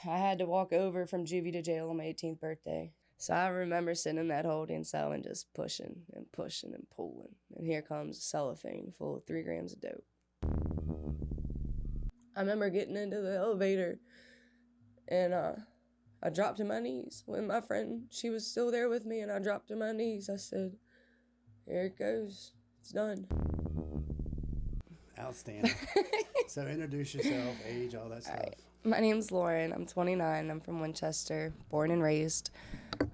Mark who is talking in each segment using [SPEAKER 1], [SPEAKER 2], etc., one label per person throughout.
[SPEAKER 1] I had to walk over from juvie to jail on my 18th birthday. So I remember sitting in that holding cell and just pushing and pushing and pulling. And here comes a cellophane full of 3 grams of dope. I remember getting into the elevator and I dropped to my knees. When my friend, she was still there with me, and I dropped to my knees. I said, here it goes. It's done.
[SPEAKER 2] Outstanding. So introduce yourself, age, all that stuff.
[SPEAKER 1] All right. My name's Lauren. I'm 29. I'm from Winchester, born and raised.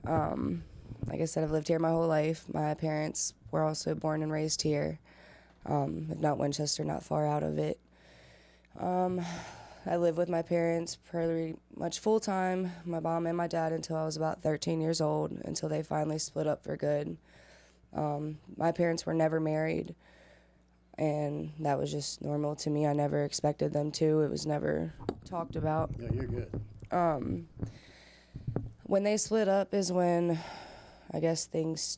[SPEAKER 1] Like I said, I've lived here my whole life. My parents were also born and raised here. If not Winchester, not far out of it. I lived with my parents pretty much full time, my mom and my dad, until I was about 13 years old, until they finally split up for good. My parents were never married, and that was just normal to me. I never expected them to. It was never talked about.
[SPEAKER 2] No, you're good.
[SPEAKER 1] When they split up is when I guess things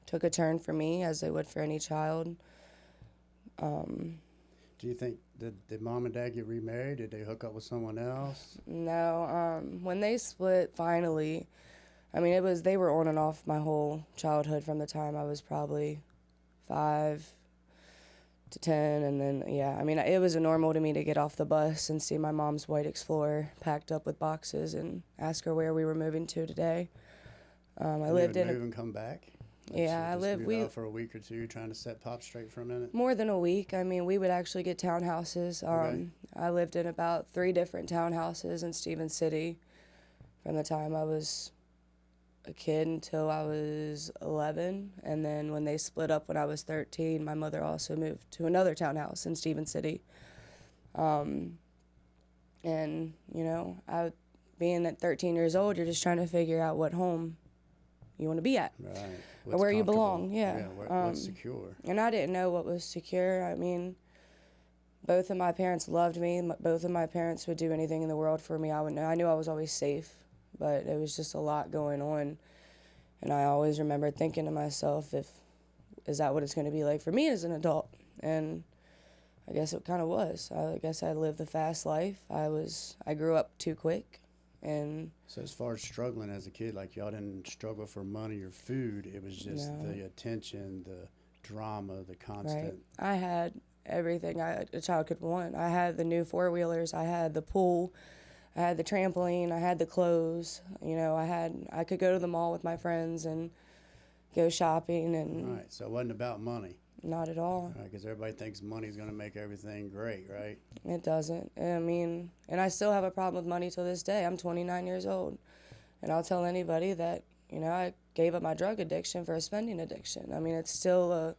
[SPEAKER 1] took a turn for me, as they would for any child.
[SPEAKER 2] Do you think, did mom and dad get remarried? Did they hook up with someone else?
[SPEAKER 1] No, when they split, finally, I mean, they were on and off my whole childhood from the time I was probably 5 to 10, and then, yeah, I mean, it was normal to me to get off the bus and see my mom's white Explorer packed up with boxes and ask her where we were moving to today. I lived in...
[SPEAKER 2] Move and come back?
[SPEAKER 1] Yeah,
[SPEAKER 2] we out for a week or two trying to set Pop straight for a minute?
[SPEAKER 1] More than a week. I mean, we would actually get townhouses.
[SPEAKER 2] Okay.
[SPEAKER 1] I lived in about 3 different townhouses in Stevens City from the time I was a kid until I was 11. And then when they split up when I was 13, my mother also moved to another townhouse in Stevens City. And, you know, being at 13 years old, you're just trying to figure out what home you want to be at.
[SPEAKER 2] Right.
[SPEAKER 1] Or where you belong, yeah.
[SPEAKER 2] What's secure.
[SPEAKER 1] And I didn't know what was secure. I mean, both of my parents loved me. Both of my parents would do anything in the world for me. I knew I was always safe, but it was just a lot going on. And I always remember thinking to myself, is that what it's going to be like for me as an adult? And I guess it kind of was. I guess I lived the fast life. I grew up too quick. And
[SPEAKER 2] so as far as struggling as a kid, like y'all didn't struggle for money or food. It was just the attention, the drama, the constant.
[SPEAKER 1] Right. I had everything a child could want. I had the new 4-wheelers. I had the pool. I had the trampoline. I had the clothes. You know, I could go to the mall with my friends and go shopping. And
[SPEAKER 2] right. So it wasn't about money.
[SPEAKER 1] Not at all.
[SPEAKER 2] Because everybody thinks money's going to make everything great, right?
[SPEAKER 1] It doesn't. I mean, and I still have a problem with money till this day. I'm 29 years old. And I'll tell anybody that, you know, I gave up my drug addiction for a spending addiction. I mean, it's still a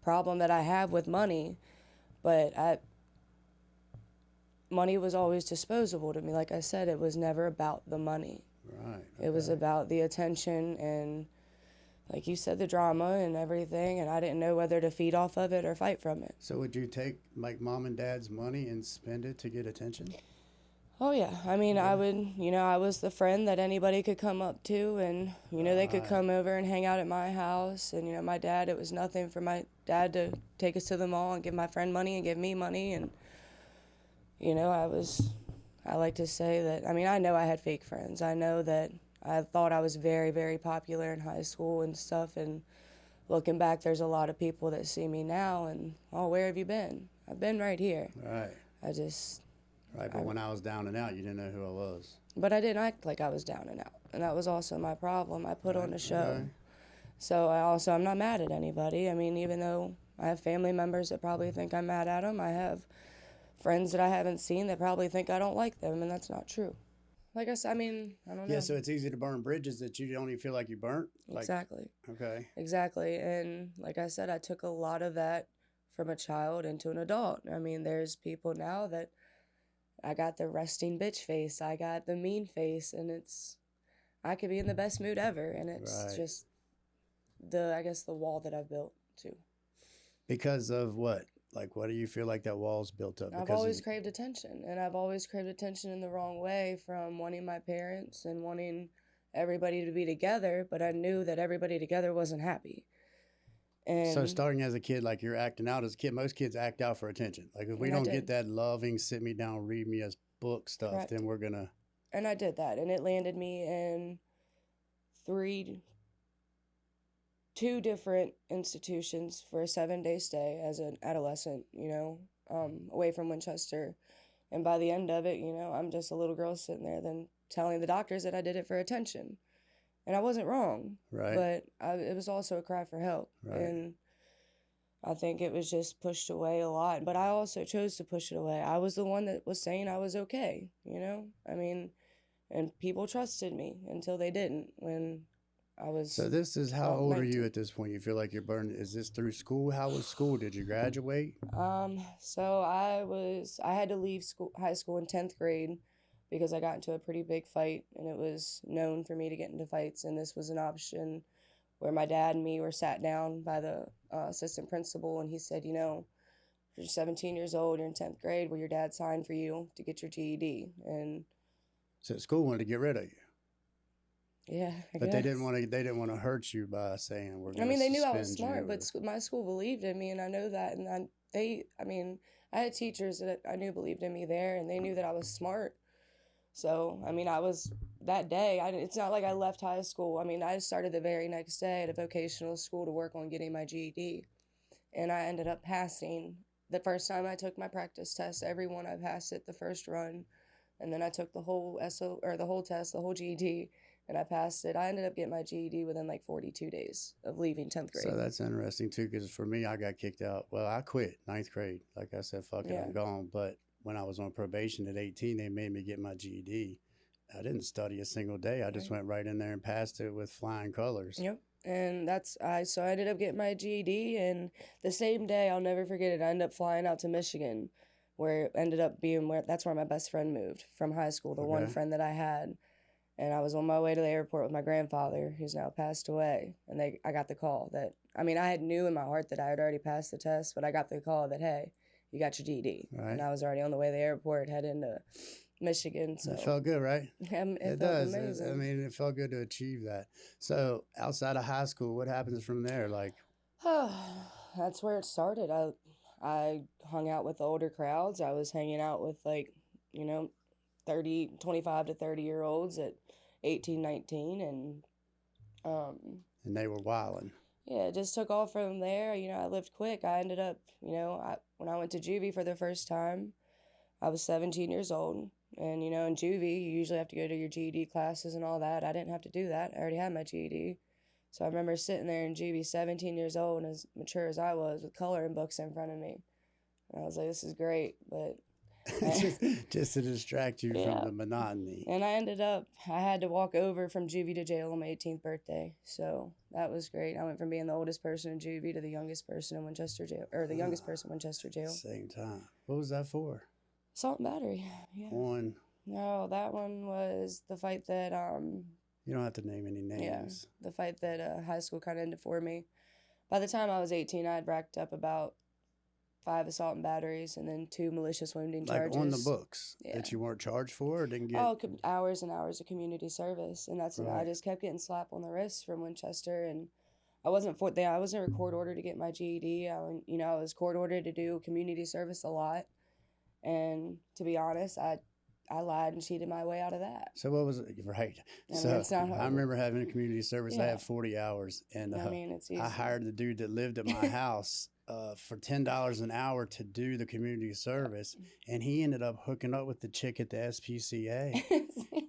[SPEAKER 1] problem that I have with money, but money was always disposable to me. Like I said, it was never about the money.
[SPEAKER 2] Right. Okay.
[SPEAKER 1] It was about the attention and, like you said, the drama and everything, and I didn't know whether to feed off of it or fight from it.
[SPEAKER 2] So would you take, like, mom and dad's money and spend it to get attention?
[SPEAKER 1] Oh, yeah. I mean, I would, you know, I was the friend that anybody could come up to, and, you know, they could come over and hang out at my house. And, you know, my dad, it was nothing for my dad to take us to the mall and give my friend money and give me money. And, you know, I like to say that, I mean, I know I had fake friends. I know that I thought I was very, very popular in high school and stuff, and looking back, there's a lot of people that see me now and, oh, where have you been? I've been right here.
[SPEAKER 2] Right. Right, but when I was down and out, you didn't know who I was.
[SPEAKER 1] But I didn't act like I was down and out, and that was also my problem. I put on a show.
[SPEAKER 2] Okay.
[SPEAKER 1] So I'm not mad at anybody. I mean, even though I have family members that probably think I'm mad at them, I have friends that I haven't seen that probably think I don't like them, and that's not true. Like I said, I mean, I don't know.
[SPEAKER 2] Yeah, so it's easy to burn bridges that you don't even feel like you burnt?
[SPEAKER 1] Exactly.
[SPEAKER 2] Okay.
[SPEAKER 1] Exactly. And like I said, I took a lot of that from a child into an adult. I mean, there's people now that I got the resting bitch face. I got the mean face. And I could be in the best mood ever. And it's just I guess the wall that I've built too.
[SPEAKER 2] Because of what? Like, what do you feel like that wall's built up?
[SPEAKER 1] I've always craved attention, and I've always craved attention in the wrong way, from wanting my parents and wanting everybody to be together, but I knew that everybody together wasn't happy. And
[SPEAKER 2] so starting as a kid, like you're acting out as a kid, most kids act out for attention. Like if we don't get that loving, sit me down, read me a book stuff,
[SPEAKER 1] Correct.
[SPEAKER 2] then we're going to
[SPEAKER 1] And I did that, and it landed me in three, two different institutions for a 7-day stay as an adolescent, away from Winchester. And by the end of it, I'm just a little girl sitting there then telling the doctors that I did it for attention. And I wasn't wrong,
[SPEAKER 2] Right.
[SPEAKER 1] but it was also a cry for help.
[SPEAKER 2] Right.
[SPEAKER 1] And I think it was just pushed away a lot. But I also chose to push it away. I was the one that was saying I was okay, I mean, and people trusted me until they didn't when I was.
[SPEAKER 2] So this is, how old are you at this point? You feel like you're burned. Is this through school? How was school? Did you graduate?
[SPEAKER 1] So I had to leave high school in 10th grade because I got into a pretty big fight, and it was known for me to get into fights, and this was an option where my dad and me were sat down by the assistant principal, and he said, you're 17 years old, you're in 10th grade, where your dad signed for you to get your GED. And
[SPEAKER 2] so school wanted to get rid of you.
[SPEAKER 1] Yeah,
[SPEAKER 2] but they didn't want to. They didn't want to hurt you by saying we're.
[SPEAKER 1] I mean, they knew I was smart, but my school believed in me, and I know that. And I had teachers that I knew believed in me there, and they knew that I was smart. So, I mean, I was that day. It's not like I left high school. I mean, I started the very next day at a vocational school to work on getting my GED, and I ended up passing. The first time I took my practice test, every one I passed it the first run, and then I took the whole the whole test, the whole GED. And I passed it. I ended up getting my GED within like 42 days of leaving 10th grade.
[SPEAKER 2] So that's interesting too, because for me, I got kicked out. Well, I quit 9th grade. Like I said, fuck it, I'm gone. But when I was on probation at 18, they made me get my GED. I didn't study a single day. I just went right in there and passed it with flying colors.
[SPEAKER 1] Yep. And so I ended up getting my GED, and the same day, I'll never forget it, I ended up flying out to Michigan, where it ended up being that's where my best friend moved from high school, the one friend that I had. And I was on my way to the airport with my grandfather, who's now passed away. And I got the call that, I knew in my heart that I had already passed the test, but I got the call that, hey, you got your GED.
[SPEAKER 2] Right.
[SPEAKER 1] And I was already on the way to the airport, heading to Michigan. So
[SPEAKER 2] it felt good, right?
[SPEAKER 1] It does. Amazing.
[SPEAKER 2] It felt good to achieve that. So outside of high school, what happens from there? Like,
[SPEAKER 1] that's where it started. I hung out with the older crowds. I was hanging out with 25 to 30-year-olds at 18, 19, and
[SPEAKER 2] they were wilding.
[SPEAKER 1] Yeah, it just took off from there. I lived quick. I ended up, when I went to juvie for the first time, I was 17 years old. And, in juvie, you usually have to go to your GED classes and all that. I didn't have to do that. I already had my GED. So I remember sitting there in juvie, 17 years old, and as mature as I was, with coloring books in front of me. And I was like, this is great, but...
[SPEAKER 2] just to distract you from the monotony.
[SPEAKER 1] And I had to walk over from juvie to jail on my 18th birthday. So that was great. I went from being the oldest person in juvie to the youngest person in Winchester jail, or the youngest person in Winchester jail.
[SPEAKER 2] Same time. What was that for?
[SPEAKER 1] Assault and battery. Yeah. No, that one was the fight that
[SPEAKER 2] you don't have to name any names.
[SPEAKER 1] Yeah, the fight that high school kind of ended for me. By the time I was 18, I had racked up about 5 assault and batteries, and then 2 malicious wounding charges.
[SPEAKER 2] Like on the books that you weren't charged for, or didn't get?
[SPEAKER 1] Hours and hours of community service, and that's I just kept getting slapped on the wrist from Winchester, and I wasn't court ordered to get my GED. I was court ordered to do community service a lot, and to be honest, I lied and cheated my way out of that.
[SPEAKER 2] So what was it? Right. I remember having a community service. Yeah. I had 40 hours, and it's easy. I hired the dude that lived at my house for $10 an hour to do the community service, and he ended up hooking up with the chick at the SPCA,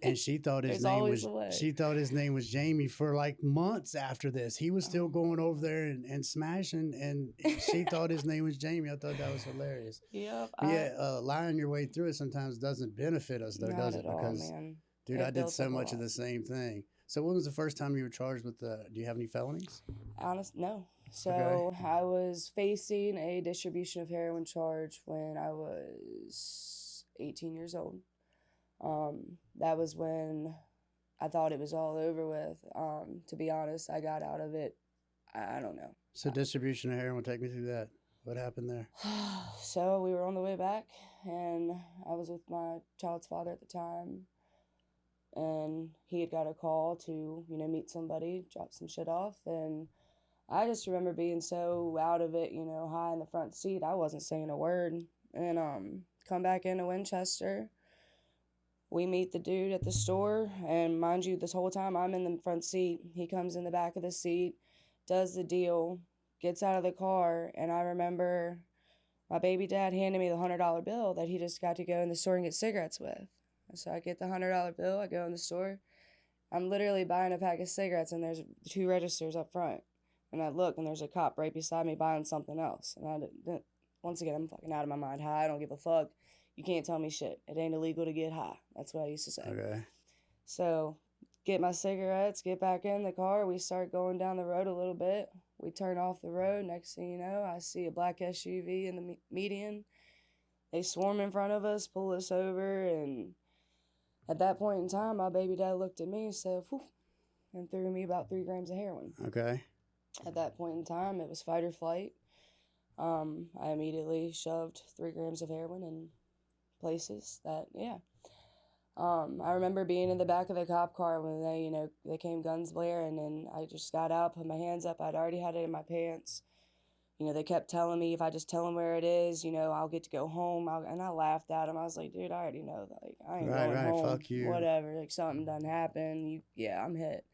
[SPEAKER 2] and she thought his name was Jamie for like months after this. He was still going over there and smashing, and she thought his name was Jamie. I thought that was hilarious.
[SPEAKER 1] Yep.
[SPEAKER 2] Lying your way through it sometimes doesn't benefit us, though, does it? Because,
[SPEAKER 1] man.
[SPEAKER 2] Dude, I did so much of the same thing. So when was the first time you were charged with do you have any felonies?
[SPEAKER 1] No. So I was facing a distribution of heroin charge when I was 18 years old. That was when I thought it was all over with. To be honest, I got out of it. I don't know.
[SPEAKER 2] So distribution of heroin, take me through that. What happened there?
[SPEAKER 1] So we were on the way back, and I was with my child's father at the time. And he had got a call to, meet somebody, drop some shit off. And I just remember being so out of it, high in the front seat. I wasn't saying a word. And come back into Winchester. We meet the dude at the store, and mind you, this whole time I'm in the front seat. He comes in the back of the seat, does the deal, gets out of the car, and I remember my baby dad handed me the $100 bill that he just got to go in the store and get cigarettes with. So I get the $100 bill, I go in the store. I'm literally buying a pack of cigarettes, and there's 2 registers up front. And I look, and there's a cop right beside me buying something else. And once again, I'm fucking out of my mind high. I don't give a fuck. You can't tell me shit. It ain't illegal to get high. That's what I used to say.
[SPEAKER 2] Okay.
[SPEAKER 1] So get my cigarettes, get back in the car. We start going down the road a little bit. We turn off the road. Next thing you know, I see a black SUV in the median. They swarm in front of us, pull us over, and at that point in time, my baby dad looked at me and said, whew, and threw me about 3 grams of heroin.
[SPEAKER 2] Okay.
[SPEAKER 1] At that point in time, it was fight or flight. I immediately shoved 3 grams of heroin in places that, yeah. I remember being in the back of the cop car when they came guns blaring, and I just got out, put my hands up. I'd already had it in my pants. They kept telling me if I just tell them where it is, I'll get to go home. And I laughed at them. I was like, dude, I already know that. Like, I ain't going home.
[SPEAKER 2] Fuck you.
[SPEAKER 1] Whatever. Like, something done happened. Yeah, I'm hit.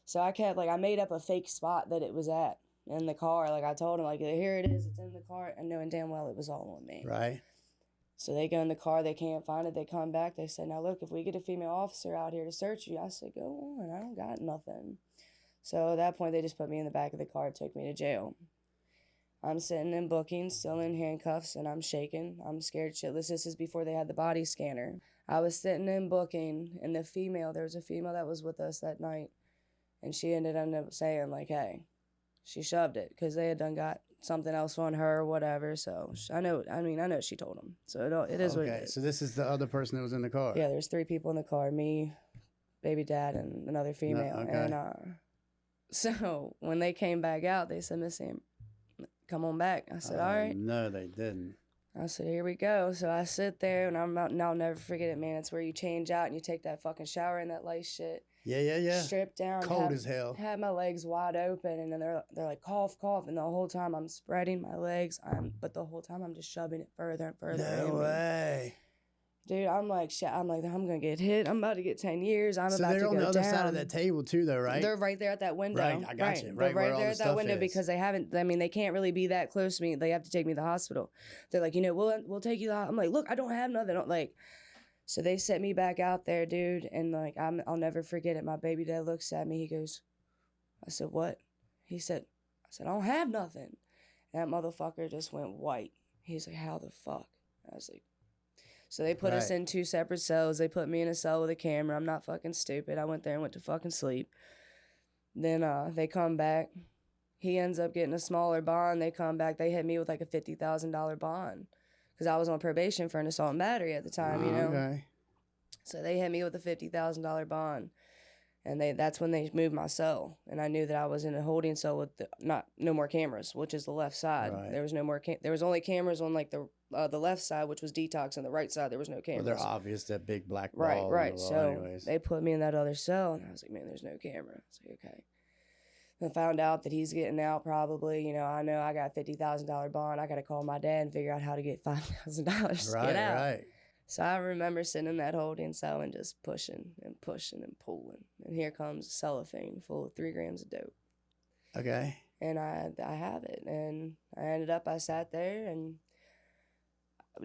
[SPEAKER 1] So I made up a fake spot that it was at in the car. Like, I told them, like, here it is. It's in the car. And knowing damn well it was all on me.
[SPEAKER 2] Right.
[SPEAKER 1] So they go in the car, they can't find it, they come back, they said, now look, if we get a female officer out here to search you, I said, go on, I don't got nothing. So at that point, they just put me in the back of the car, took me to jail. I'm sitting in booking, still in handcuffs, and I'm shaking. I'm scared shitless. This is before they had the body scanner. I was sitting in booking, and there was a female that was with us that night, and she ended up saying, like, hey, she shoved it, because they had done got something else on her or whatever. So I know she told him. So it is what it is.
[SPEAKER 2] So this is the other person that was in the car.
[SPEAKER 1] Yeah, there's 3 people in the car, me, baby dad, and another female.
[SPEAKER 2] Okay.
[SPEAKER 1] And so when they came back out, they said, Miss Sam, come on back. I said, all right.
[SPEAKER 2] No, they didn't.
[SPEAKER 1] I said, here we go. So I sit there, and I'll never forget it, man. It's where you change out and you take that fucking shower in that light shit.
[SPEAKER 2] Yeah.
[SPEAKER 1] Stripped down.
[SPEAKER 2] Cold as hell.
[SPEAKER 1] Had my legs wide open, and then they're like, cough, cough. And the whole time I'm spreading my legs, but the whole time I'm just shoving it further and further.
[SPEAKER 2] No way.
[SPEAKER 1] Dude, I'm like, shit. I'm like, I'm going to get hit. I'm about to get 10 years. I'm about to go down.
[SPEAKER 2] So they're on the other side of that table too, though, right?
[SPEAKER 1] They're right there at that window.
[SPEAKER 2] Right, I got you. Right,
[SPEAKER 1] they're right there at that window because they haven't, they can't really be that close to me. They have to take me to the hospital. They're like, we'll take you to the hospital. I'm like, look, I don't have nothing. So they set me back out there, dude, and like I'll never forget it. My baby dad looks at me. He goes, I said, what? I said, I don't have nothing. And that motherfucker just went white. He's like, how the fuck? I was like, so they put us in 2 separate cells. They put me in a cell with a camera. I'm not fucking stupid. I went there and went to fucking sleep. Then they come back. He ends up getting a smaller bond. They come back. They hit me with like a $50,000 bond. Because I was on probation for an assault and battery at the time,
[SPEAKER 2] Okay.
[SPEAKER 1] So they hit me with a $50,000 bond, and that's when they moved my cell, and I knew that I was in a holding cell with no more cameras, which is the left side.
[SPEAKER 2] Right.
[SPEAKER 1] There was no more. There was only cameras on like the left side, which was detox, and the right side there was no cameras.
[SPEAKER 2] Well, they're obvious, that big black ball.
[SPEAKER 1] Right. So
[SPEAKER 2] anyways.
[SPEAKER 1] they put me in that other cell, and I was like, man, there's no camera. I was like, okay. I found out that he's getting out probably. I know I got $50,000 bond. I got to call my dad and figure out how to get $5,000 to get out.
[SPEAKER 2] Right.
[SPEAKER 1] So I remember sitting in that holding cell and just pushing and pulling. And here comes a cellophane full of 3 grams of dope.
[SPEAKER 2] Okay.
[SPEAKER 1] And I have it. And I sat there and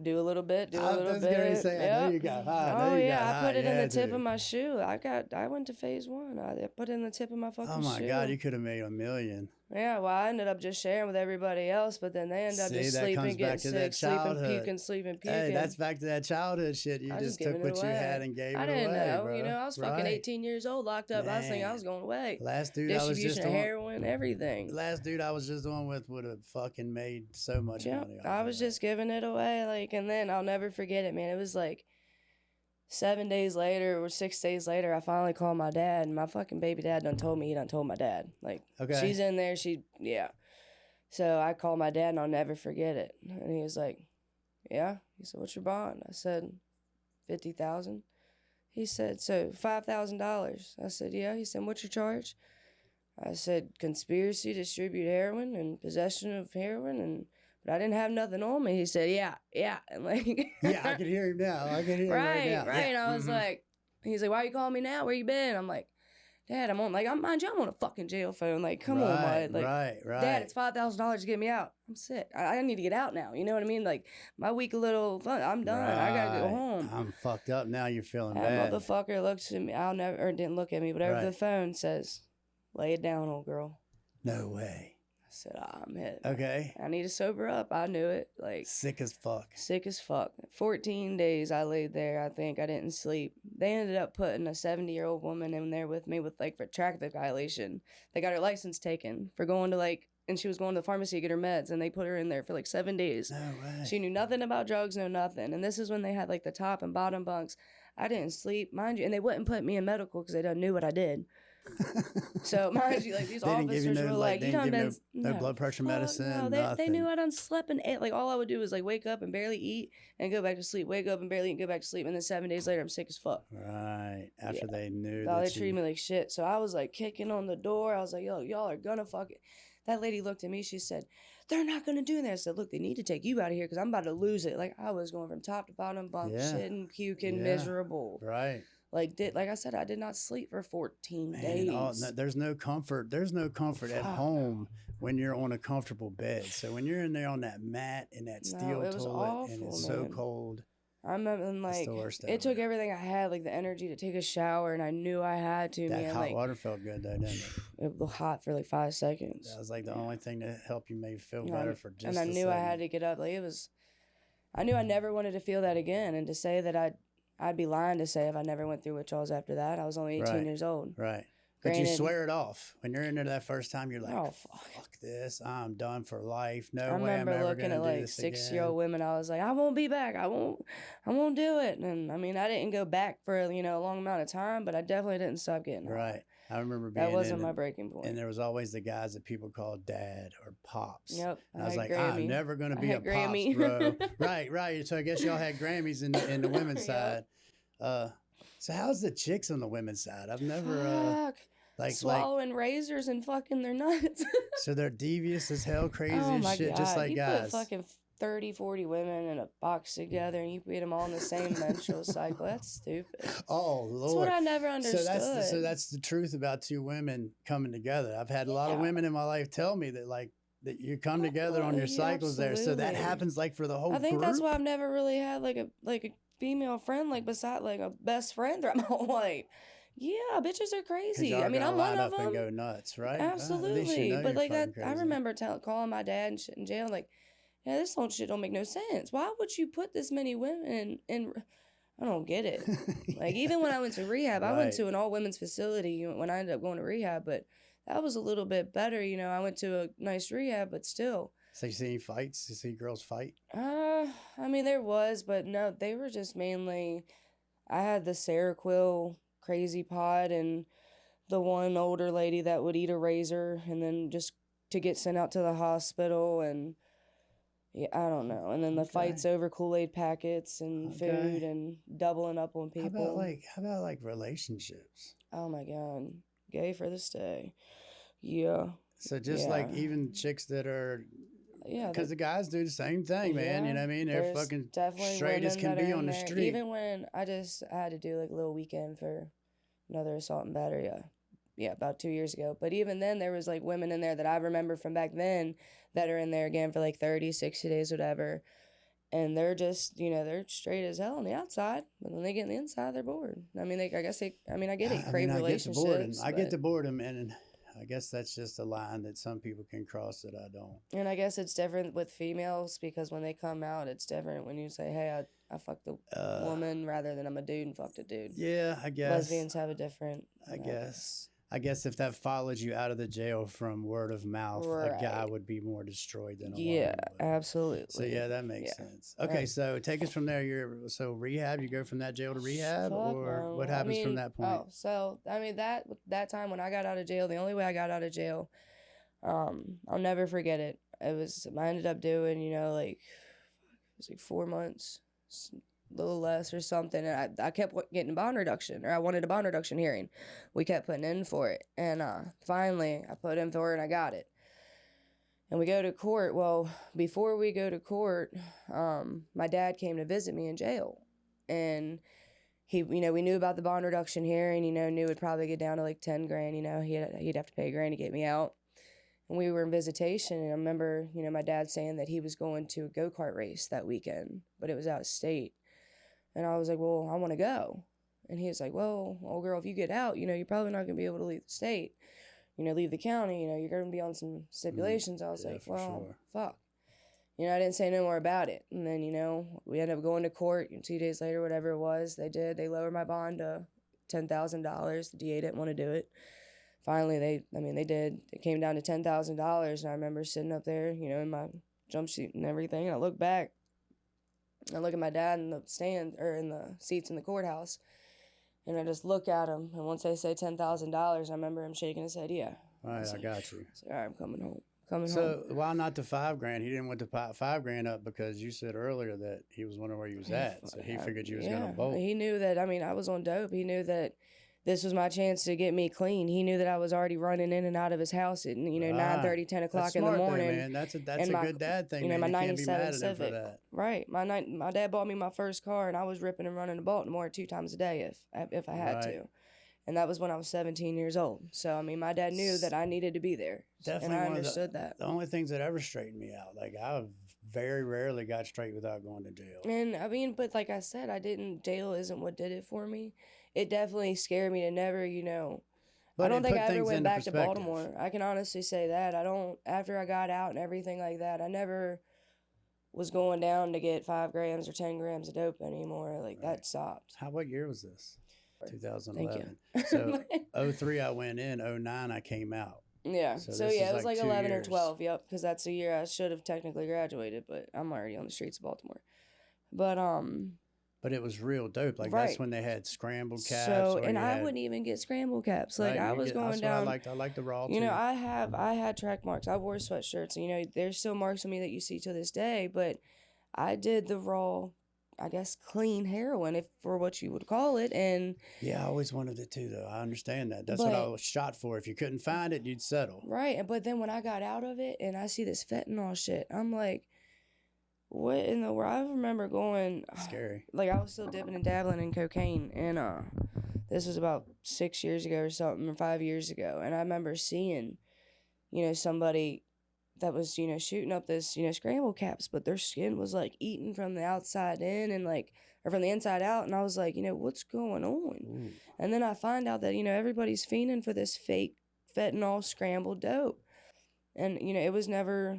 [SPEAKER 1] do a little bit.
[SPEAKER 2] I was going to say, I know you got high.
[SPEAKER 1] I put it in the tip of my shoe. I went to phase 1. I put it in the tip of my fucking shoe.
[SPEAKER 2] Oh my God, you could have made $1 million.
[SPEAKER 1] Yeah, well, I ended up just sharing with everybody else, but then they ended up just sleeping, getting sick, sleeping, puking.
[SPEAKER 2] Hey, that's back to that childhood shit. You just took what you had and gave it away.
[SPEAKER 1] I didn't know.
[SPEAKER 2] Bro.
[SPEAKER 1] I was fucking 18 years old, locked up. Man. I was thinking I was going away.
[SPEAKER 2] Last dude
[SPEAKER 1] Distribution of heroin, everything.
[SPEAKER 2] Last dude I was just on with would have fucking made so much money.
[SPEAKER 1] I was just giving it away, and then I'll never forget it, man. It was like 7 days later or 6 days later, I finally called my dad, and my fucking baby dad done told me. He done told my dad. Okay. She's in there. So I called my dad, and I'll never forget it. And he was like, yeah. He said, what's your bond? I said, $50,000. He said, so $5,000. I said, yeah. He said, what's your charge? I said, conspiracy to distribute heroin and possession of heroin and but I didn't have nothing on me. He said, yeah. And like,
[SPEAKER 2] yeah, I can hear him now. I can hear him right now.
[SPEAKER 1] Right. And I was like, he's like, why you calling me now? Where you been? I'm like, Dad, I'm on a fucking jail phone. Like, come on, bud. Like,
[SPEAKER 2] right.
[SPEAKER 1] Dad, it's $5,000 to get me out. I'm sick. I need to get out now. You know what I mean? Like, my week a little fun. I'm done. I gotta go home.
[SPEAKER 2] I'm fucked up now. You're feeling
[SPEAKER 1] that
[SPEAKER 2] bad.
[SPEAKER 1] Motherfucker looks at me. Didn't look at me, but over the phone says, lay it down, old girl.
[SPEAKER 2] No way.
[SPEAKER 1] I said, I'm hit.
[SPEAKER 2] Okay.
[SPEAKER 1] I need to sober up. I knew it. Like,
[SPEAKER 2] sick as fuck.
[SPEAKER 1] 14 days I laid there. I think I didn't sleep. They ended up putting a 70-year-old woman in there with me with like for traffic violation. They got her license taken for going to like, and she was going to the pharmacy to get her meds, and they put her in there for like 7 days.
[SPEAKER 2] No way.
[SPEAKER 1] She knew nothing about drugs, no nothing. And this is when they had like the top and bottom bunks. I didn't sleep, mind you, and they wouldn't put me in medical because they done knew what I did. So mind you, like these officers were like, you done been
[SPEAKER 2] no blood pressure medicine.
[SPEAKER 1] No, they knew I done slept and ate. Like all I would do was like wake up and barely eat and go back to sleep. Wake up and barely eat and go back to sleep. And then 7 days later, I'm sick as fuck.
[SPEAKER 2] Right after they knew.
[SPEAKER 1] They treated me like shit. So I was like kicking on the door. I was like, yo, y'all are gonna fuck it. That lady looked at me. She said, they're not gonna do that. I said, look, they need to take you out of here because I'm about to lose it. Like I was going from top to bottom, bunk, shitting, puking, miserable.
[SPEAKER 2] Right.
[SPEAKER 1] Like I said, I did not sleep for 14 days.
[SPEAKER 2] No, there's no comfort. There's no comfort at home when you're on a comfortable bed. So when you're in there on that mat in that steel toilet
[SPEAKER 1] awful,
[SPEAKER 2] and it's so cold.
[SPEAKER 1] I remember like it took everything I had, like the energy to take a shower, and I knew I had to.
[SPEAKER 2] That hot water felt good though, didn't it?
[SPEAKER 1] It was hot for like 5 seconds.
[SPEAKER 2] That was like the only thing to help you maybe feel better for just.
[SPEAKER 1] And I knew I had to get up. Like I knew I never wanted to feel that again, and to say that I'd be lying to say if I never went through withdrawals after that. I was only 18 years old.
[SPEAKER 2] Right. But you swear it off. When you're in there that first time, you're like, oh, fuck this. I'm done for life. No way I'm ever going to do this again. I remember looking at like 6-year-old women. I was like, I won't be back. I won't do it. And I mean, I didn't go back for, a long amount of time, but I definitely didn't stop getting right. I remember being
[SPEAKER 1] that wasn't my breaking point.
[SPEAKER 2] And there was always the guys that people called dad or pops.
[SPEAKER 1] Yep.
[SPEAKER 2] And I was like, I'm never going to be a Grammy. Pops, bro. Right. So I guess y'all had Grammys in the women's side. So how's the chicks on the women's side? I've never
[SPEAKER 1] swallowing razors and fucking their nuts.
[SPEAKER 2] So they're devious as hell, crazy as shit, just like guys.
[SPEAKER 1] You put fucking 30, 40 women in a box together and you put them all in the same menstrual cycle. That's stupid.
[SPEAKER 2] Oh, Lord.
[SPEAKER 1] That's what I never understood.
[SPEAKER 2] So that's the truth about two women coming together. I've had a lot of women in my life tell me that that you come together on your cycles there. So that happens like for the whole group.
[SPEAKER 1] I think that's why I've never really had like a female friend, like beside like a best friend throughout my whole life. Yeah, bitches are crazy. I mean, I'm one of them.
[SPEAKER 2] And go nuts, right?
[SPEAKER 1] Absolutely. But like I remember calling my dad and shit in jail, like, yeah, this whole shit don't make no sense. Why would you put this many women in? I don't get it. Like even when I went to rehab, I went to an all women's facility when I ended up going to rehab, but that was a little bit better. I went to a nice rehab, but still.
[SPEAKER 2] So you see any fights? You see girls fight?
[SPEAKER 1] I mean, there was, but no, they were just mainly, I had the Seroquel crazy pod and the one older lady that would eat a razor and then just to get sent out to the hospital and yeah, I don't know. And then the fights over Kool-Aid packets and food and doubling up on people.
[SPEAKER 2] How about relationships?
[SPEAKER 1] Oh my God. Gay for this day. Yeah.
[SPEAKER 2] So just like even chicks that are, because the guys do the same thing, man. You know what I mean? They're fucking straight as can be on the street.
[SPEAKER 1] Even when I had to do like a little weekend for another assault and battery. Yeah, about 2 years ago. But even then, there was like women in there that I remember from back then that are in there again for like 30, 60 days, whatever. And they're just, they're straight as hell on the outside. But when they get on the inside, they're bored. I mean, I get it. Crave relationships.
[SPEAKER 2] I get the boredom. And I guess that's just a line that some people can cross that I don't.
[SPEAKER 1] And I guess it's different with females because when they come out, it's different when you say, hey, I fucked a woman rather than I'm a dude and fucked a dude.
[SPEAKER 2] Yeah, I guess.
[SPEAKER 1] Lesbians have a different.
[SPEAKER 2] I guess if that follows you out of the jail from word of mouth, a guy would be more destroyed than a woman.
[SPEAKER 1] Yeah, absolutely.
[SPEAKER 2] So yeah, that makes sense. Okay, so take us from there. Rehab. You go from that jail to rehab, what happens from that point?
[SPEAKER 1] Oh, so I mean that time when I got out of jail, the only way I got out of jail, I'll never forget it. I ended up doing it was like 4 months. A little less or something, and I kept getting a bond reduction, or I wanted a bond reduction hearing. We kept putting in for it, and finally I put in for it and I got it. And we go to court. Well, before we go to court, my dad came to visit me in jail. And he, we knew about the bond reduction hearing, knew it'd probably get down to like 10 grand, he'd have to pay $1,000 to get me out. And we were in visitation, and I remember, my dad saying that he was going to a go-kart race that weekend, but it was out of state. And I was like, well, I want to go. And he was like, well, old girl, if you get out, you're probably not going to be able to leave the state, leave the county, you're going to be on some stipulations. I was like, well, fuck. I didn't say no more about it. And then, we ended up going to court 2 days later, whatever it was. They lowered my bond to $10,000. The DA didn't want to do it. Finally, they did. It came down to $10,000. And I remember sitting up there, in my jumpsuit and everything. And I look back. I look at my dad in the in the seats in the courthouse. And I just look at him. And once they say $10,000, I remember him shaking his head. Yeah.
[SPEAKER 2] All right, I got you.
[SPEAKER 1] All right, I'm coming home.
[SPEAKER 2] So why not the $5,000? He didn't want to put $5,000 up because you said earlier that he was wondering where you was at. So he figured you was going to bolt.
[SPEAKER 1] He knew that, I was on dope. He knew that this was my chance to get me clean. He knew that I was already running in and out of his house at 9:30, 10 o'clock in the morning.
[SPEAKER 2] Though, man. That's a good dad thing. Man.
[SPEAKER 1] My
[SPEAKER 2] you can't be mad at him
[SPEAKER 1] Civic.
[SPEAKER 2] for that.
[SPEAKER 1] Right. My dad bought me my first car, and I was ripping and running to Baltimore 2 times a day if I had to. And that was when I was 17 years old. So, my dad knew that I needed to be there.
[SPEAKER 2] Definitely.
[SPEAKER 1] And I understood that.
[SPEAKER 2] The only things that ever straightened me out. Like, I very rarely got straight without going to jail.
[SPEAKER 1] And, but like I said, jail isn't what did it for me. It definitely scared me to never, But I don't think I ever went back to Baltimore. I can honestly say that. After I got out and everything like that, I never was going down to get 5 grams or 10 grams of dope anymore. Like, that stopped.
[SPEAKER 2] What year was this? 2011. So 03 I went in, 09 I came out.
[SPEAKER 1] Yeah. So yeah, it was like 11 or 12. Yep, because that's the year I should have technically graduated, but I'm already on the streets of Baltimore. But
[SPEAKER 2] it was real dope. Like that's when they had scrambled caps.
[SPEAKER 1] So I wouldn't even get scrambled caps. Like I was going down.
[SPEAKER 2] I liked the raw.
[SPEAKER 1] I had track marks. I wore sweatshirts, and there's still marks on me that you see to this day. But I did the raw, I guess, clean heroin, for what you would call it. And
[SPEAKER 2] yeah, I always wanted it too, though. I understand that. That's what I was shot for. If you couldn't find it, you'd settle.
[SPEAKER 1] Right. But then when I got out of it and I see this fentanyl shit, I'm like, what in the world? I remember going
[SPEAKER 2] scary.
[SPEAKER 1] Like I was still dipping and dabbling in cocaine, and this was about 6 years ago or something, or 5 years ago, and I remember seeing, somebody that was, shooting up this, scramble caps, but their skin was like eaten from the outside in and or from the inside out, and I was like, what's going on? Ooh. And then I find out that everybody's fiending for this fake fentanyl scrambled dope, and it was never.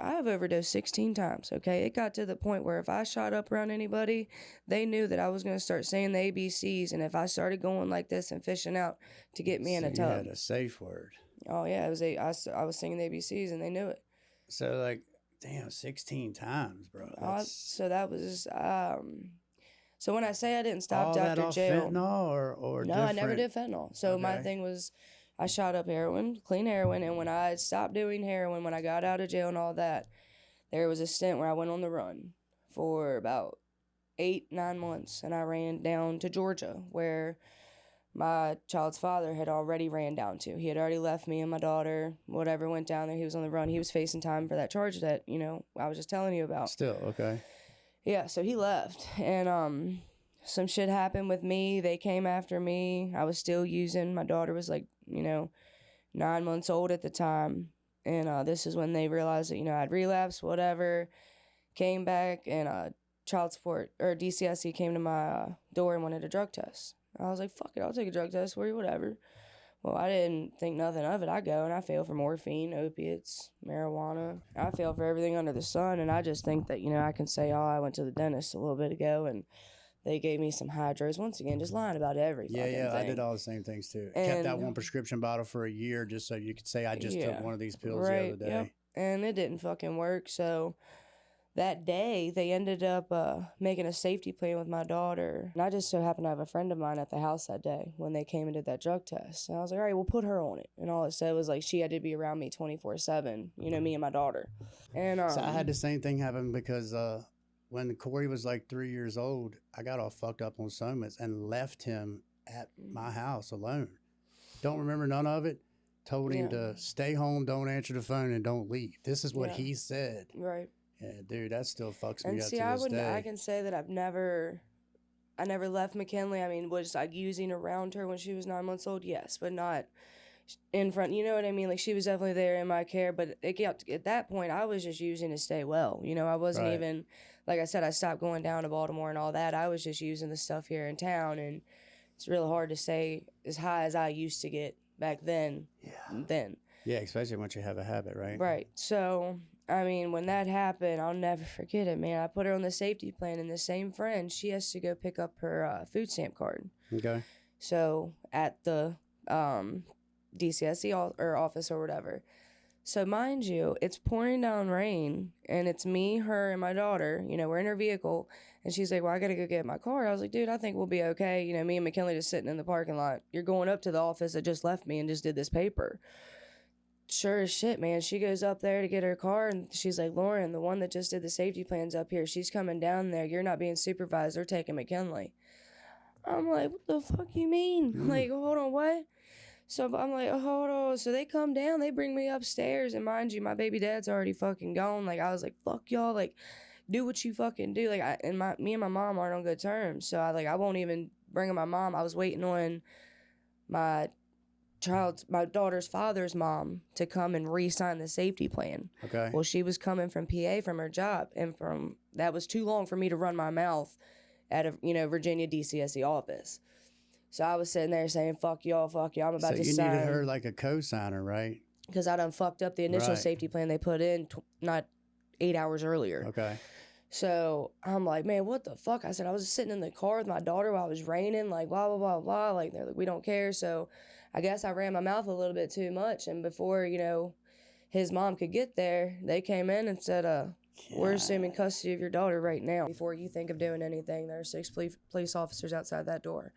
[SPEAKER 1] I've overdosed 16 times, okay? It got to the point where if I shot up around anybody, they knew that I was going to start saying the ABCs, and if I started going like this and fishing out to get me in a tub.
[SPEAKER 2] You had a safe word.
[SPEAKER 1] Oh, yeah, I was singing the ABCs, and they knew it.
[SPEAKER 2] So, damn, 16 times, bro.
[SPEAKER 1] So that was, so when I say I didn't stop
[SPEAKER 2] all
[SPEAKER 1] after
[SPEAKER 2] that
[SPEAKER 1] jail.
[SPEAKER 2] Fentanyl or
[SPEAKER 1] no,
[SPEAKER 2] different?
[SPEAKER 1] I never did fentanyl. So my thing was, I shot up clean heroin, and when I stopped doing heroin, when I got out of jail and all that, there was a stint where I went on the run for about 8-9 months, and I ran down to Georgia, where my child's father had already ran down to. He had already left me and my daughter, whatever, went down there. He was on the run. He was facing time for that charge that, I was just telling you about.
[SPEAKER 2] Still, okay.
[SPEAKER 1] Yeah, so he left, and some shit happened with me. They came after me. I was still using. My daughter was 9 months old at the time. And this is when they realized that, I'd relapsed, whatever. Came back, and child support, or DCSC, came to my door and wanted a drug test. I was like, fuck it, I'll take a drug test for you, whatever. Well, I didn't think nothing of it. I go, and I fail for morphine, opiates, marijuana. I fail for everything under the sun, and I just think that, I can say, I went to the dentist a little bit ago, and they gave me some hydros. Once again, just lying about every fucking thing.
[SPEAKER 2] I did all the same things too. Kept that one prescription bottle for a year just so you could say I just took one of these pills the other day. Yep.
[SPEAKER 1] And it didn't fucking work. So that day, they ended up making a safety plan with my daughter. And I just so happened to have a friend of mine at the house that day when they came and did that drug test. And I was like, all right, we'll put her on it. And all it said was she had to be around me 24/7, me and my daughter. And
[SPEAKER 2] so I had the same thing happen because when Corey was 3 years old, I got all fucked up on somas and left him at my house alone. Don't remember none of it. told him to stay home, don't answer the phone, and don't leave. This is what he said.
[SPEAKER 1] Right.
[SPEAKER 2] Yeah, dude, that still fucks me
[SPEAKER 1] and
[SPEAKER 2] up
[SPEAKER 1] see,
[SPEAKER 2] to this day.
[SPEAKER 1] I can say that I never left McKinley. I mean, was like using around her when she was 9 months old? Yes, but not in front. You know what I mean? Like, she was definitely there in my care, but at that point, I was just using to stay well. You know, I wasn't even, like I said, I stopped going down to Baltimore and all that. I was just using the stuff here in town, and it's really hard to stay as high as I used to get back then.
[SPEAKER 2] Yeah, especially once you have a habit, right?
[SPEAKER 1] Right. So, I mean, when that happened, I'll never forget it, man. I put her on the safety plan, and the same friend, she has to go pick up her food stamp card.
[SPEAKER 2] Okay.
[SPEAKER 1] So, at the DCSC office or whatever. So, mind you, it's pouring down rain, and it's me, her, and my daughter. You know, we're in her vehicle, and she's like, well, I got to go get my car. I was like, dude, I think we'll be okay. You know, me and McKinley just sitting in the parking lot. You're going up to the office that just left me and just did this paper. Sure as shit, man. She goes up there to get her car, and she's like, Lauren, the one that just did the safety plans up here, she's coming down there. You're not being supervised. They're taking McKinley. I'm like, what the fuck you mean? Like, hold on, what? So I'm like, oh, hold on. So they come down, they bring me upstairs, and mind you, my baby dad's already fucking gone. Like, I was like, fuck y'all, like, do what you fucking do. Like, me and my mom aren't on good terms, so I won't even bring my mom. I was waiting on my daughter's father's mom to come and re-sign the safety plan.
[SPEAKER 2] Okay.
[SPEAKER 1] Well, she was coming from PA from her job, and that was too long for me to run my mouth at a Virginia DCSC office. So I was sitting there saying, fuck y'all, I'm about to sign.
[SPEAKER 2] So you needed her like a co-signer, right?
[SPEAKER 1] Because I done fucked up the initial safety plan they put in not 8 hours earlier.
[SPEAKER 2] Okay.
[SPEAKER 1] So I'm like, man, what the fuck? I said, I was sitting in the car with my daughter while it was raining, like, blah, blah, blah, blah. Like, they're like, we don't care. So I guess I ran my mouth a little bit too much. And before, his mom could get there, they came in and said, we're assuming custody of your daughter right now. Before you think of doing anything, there are 6 police officers outside that door.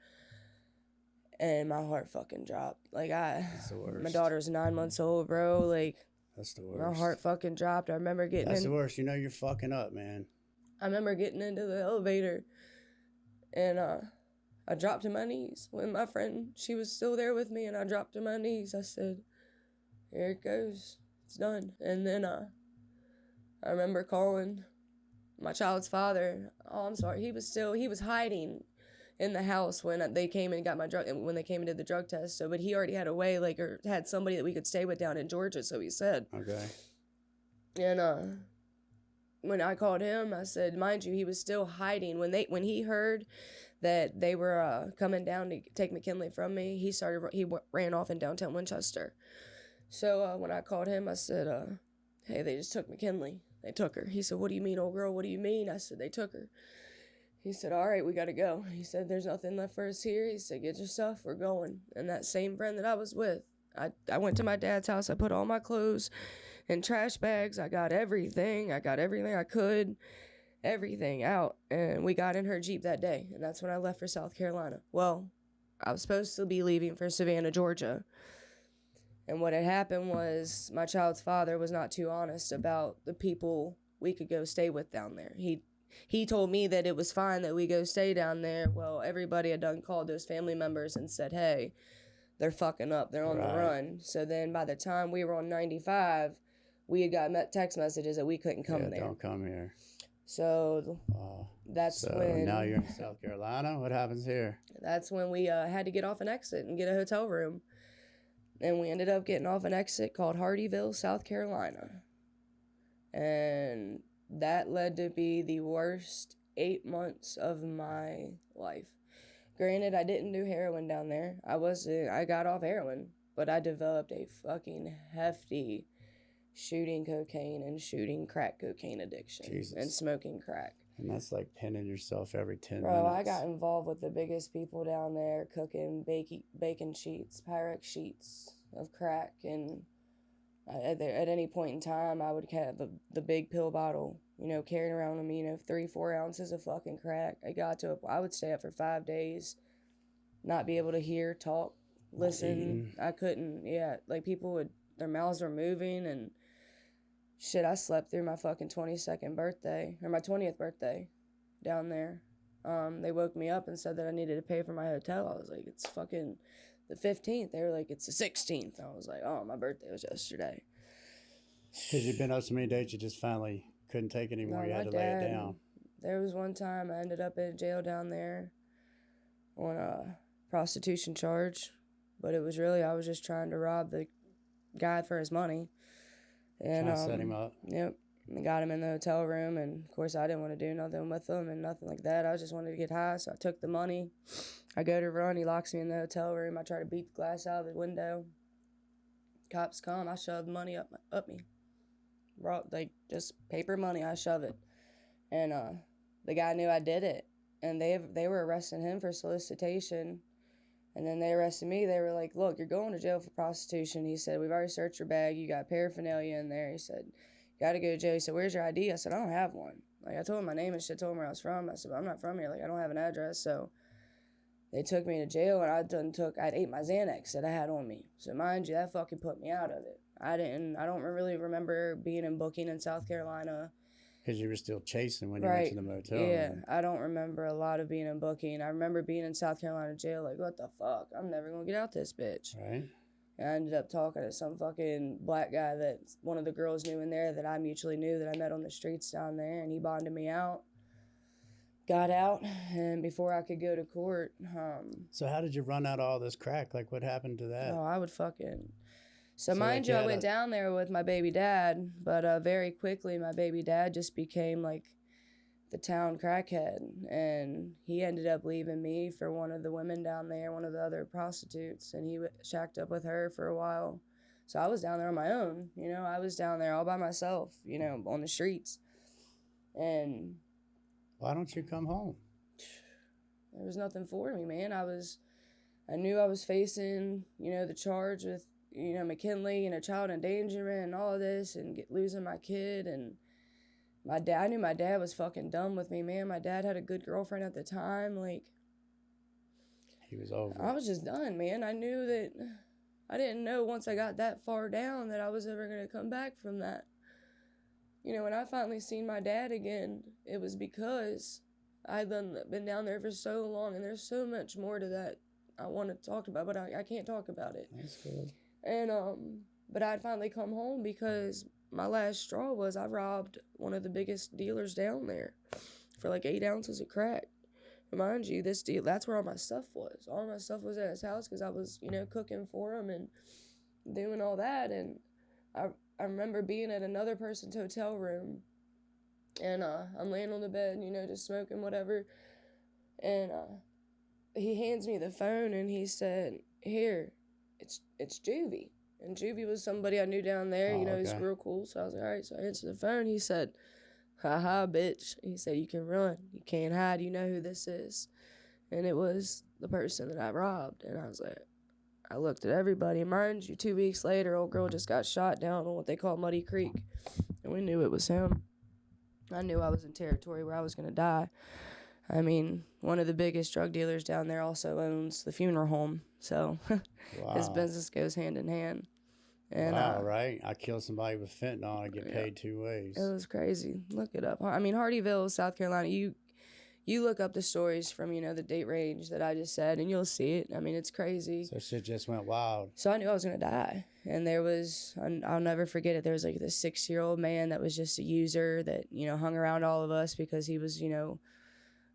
[SPEAKER 1] And my heart fucking dropped. Like,
[SPEAKER 2] That's the worst.
[SPEAKER 1] My daughter's 9 months old, bro. Like,
[SPEAKER 2] that's the worst.
[SPEAKER 1] My heart fucking dropped. I remember getting
[SPEAKER 2] That's the worst. You know you're fucking up, man.
[SPEAKER 1] I remember getting into the elevator, and I dropped to my knees. When my friend, she was still there with me, and I dropped to my knees. I said, here it goes. It's done. And then I remember calling my child's father. Oh, I'm sorry. He was hiding in the house when they came and got when they came and did the drug test. So, but he already had a way, or had somebody that we could stay with down in Georgia. So he said.
[SPEAKER 2] Okay.
[SPEAKER 1] And when I called him, I said, mind you, he was still hiding. When he heard that they were coming down to take McKinley from me, he ran off in downtown Winchester. So when I called him, I said, hey, they just took McKinley. They took her. He said, what do you mean, old girl? What do you mean? I said, they took her. He said, all right, we got to go. He said, there's nothing left for us here. He said, get your stuff. We're going. And that same friend that I was with, I went to my dad's house. I put all my clothes in trash bags. I got everything. I could, everything out. And we got in her Jeep that day. And that's when I left for South Carolina. Well, I was supposed to be leaving for Savannah, Georgia. And what had happened was my child's father was not too honest about the people we could go stay with down there. He told me that it was fine that we go stay down there. Well, everybody had done called those family members and said, hey, they're fucking up. They're on the run. So then by the time we were on 95, we had got text messages that we couldn't come there.
[SPEAKER 2] Don't come here.
[SPEAKER 1] So that's when...
[SPEAKER 2] now you're in South Carolina. What happens here?
[SPEAKER 1] That's when we had to get off an exit and get a hotel room. And we ended up getting off an exit called Hardyville, South Carolina. And that led to be the worst 8 months of my life. Granted, I didn't do heroin down there. I got off heroin, but I developed a fucking hefty shooting cocaine and shooting crack cocaine addiction.
[SPEAKER 2] Jesus.
[SPEAKER 1] And smoking crack.
[SPEAKER 2] And that's like pinning yourself every 10
[SPEAKER 1] Bro,
[SPEAKER 2] minutes.
[SPEAKER 1] I got involved with the biggest people down there cooking bacon sheets, Pyrex sheets of crack. And at any point in time, I would have the big pill bottle, carrying around with me, 3-4 ounces of fucking crack. I would stay up for 5 days, not be able to hear, talk, listen. I couldn't, like people their mouths were moving and shit. I slept through my fucking 22nd birthday, or my 20th birthday down there. They woke me up and said that I needed to pay for my hotel. I was like, it's the 15th. They were like, it's the 16th. I was like, oh, my birthday was yesterday.
[SPEAKER 2] Because you've been up so many days, you just finally couldn't take it anymore.
[SPEAKER 1] No,
[SPEAKER 2] You had to lay it down.
[SPEAKER 1] There was one time I ended up in jail down there on a prostitution charge. But it was really, I was just trying to rob the guy for his money. And
[SPEAKER 2] trying to set him up.
[SPEAKER 1] Yep. I got him in the hotel room, and of course I didn't want to do nothing with him and nothing like that. I just wanted to get high, so I took the money. I go to run, he locks me in the hotel room. I try to beat the glass out of the window. Cops come, I shove money up me. Brought, like, just paper money, I shove it. And the guy knew I did it, and they were arresting him for solicitation. And then they arrested me. They were like, look, you're going to jail for prostitution. He said, we've already searched your bag. You got paraphernalia in there. He said, you got to go to jail. He said, where's your ID? I said, I don't have one. Like, I told him my name and shit, told him where I was from. I said, but I'm not from here. Like, I don't have an address. So they took me to jail, and I'd ate my Xanax that I had on me. So mind you, that fucking put me out of it. I don't really remember being in booking in South Carolina.
[SPEAKER 2] Because you were still chasing when you went to the motel.
[SPEAKER 1] Yeah, I don't remember a lot of being in booking. I remember being in South Carolina jail, like, what the fuck? I'm never going to get out this bitch.
[SPEAKER 2] Right.
[SPEAKER 1] And I ended up talking to some fucking black guy that one of the girls knew in there that I mutually knew that I met on the streets down there, and he bonded me out. Got out, and before I could go to court...
[SPEAKER 2] So how did you run out all this crack? Like, what happened to that?
[SPEAKER 1] Oh, I would fucking... So mind you, I went down there with my baby dad, but very quickly my baby dad just became like the town crackhead, and he ended up leaving me for one of the women down there, one of the other prostitutes, and he shacked up with her for a while. So I was down there on my own, you know, I was down there all by myself, you know, on the streets. And
[SPEAKER 2] why don't you come home?
[SPEAKER 1] There was nothing for me, man. I knew I was facing, you know, the charge with, you know, McKinley and a child endangerment and all of this, and losing my kid. And I knew my dad was fucking done with me, man. My dad had a good girlfriend at the time. Like,
[SPEAKER 2] he was over.
[SPEAKER 1] I was just done, man. I knew that I didn't know once I got that far down that I was ever going to come back from that. You know, when I finally seen my dad again, it was because I'd been down there for so long, and there's so much more to that I want to talk about, but I can't talk about it.
[SPEAKER 2] That's good.
[SPEAKER 1] And, but I'd finally come home because my last straw was I robbed one of the biggest dealers down there for like 8 ounces of crack. Mind you, this deal, that's where all my stuff was. All my stuff was at his house because I was, you know, cooking for him and doing all that. And I remember being at another person's hotel room, and I'm laying on the bed, you know, just smoking, whatever. And he hands me the phone, and he said, here, it's Juvie. And Juvie was somebody I knew down there, you know, he's real cool. So I was like, all right, so I answered the phone. He said, haha, bitch. He said, you can run. You can't hide. You know who this is. And it was the person that I robbed. And I was like, I looked at everybody. Mind you, 2 weeks later, old girl just got shot down on what they call Muddy Creek. And we knew it was him. I knew I was in territory where I was going to die. I mean, one of the biggest drug dealers down there also owns the funeral home. So his business goes hand in hand. And,
[SPEAKER 2] wow, right? I killed somebody with fentanyl. I get paid 2 ways.
[SPEAKER 1] It was crazy. Look it up. I mean, Hardyville, South Carolina, you look up the stories from, you know, the date range that I just said, and you'll see it. I mean, it's crazy.
[SPEAKER 2] So shit just went wild.
[SPEAKER 1] So I knew I was going to die. And there was, I'll never forget it, there was like this 6-year-old man that was just a user that, you know, hung around all of us because he was, you know,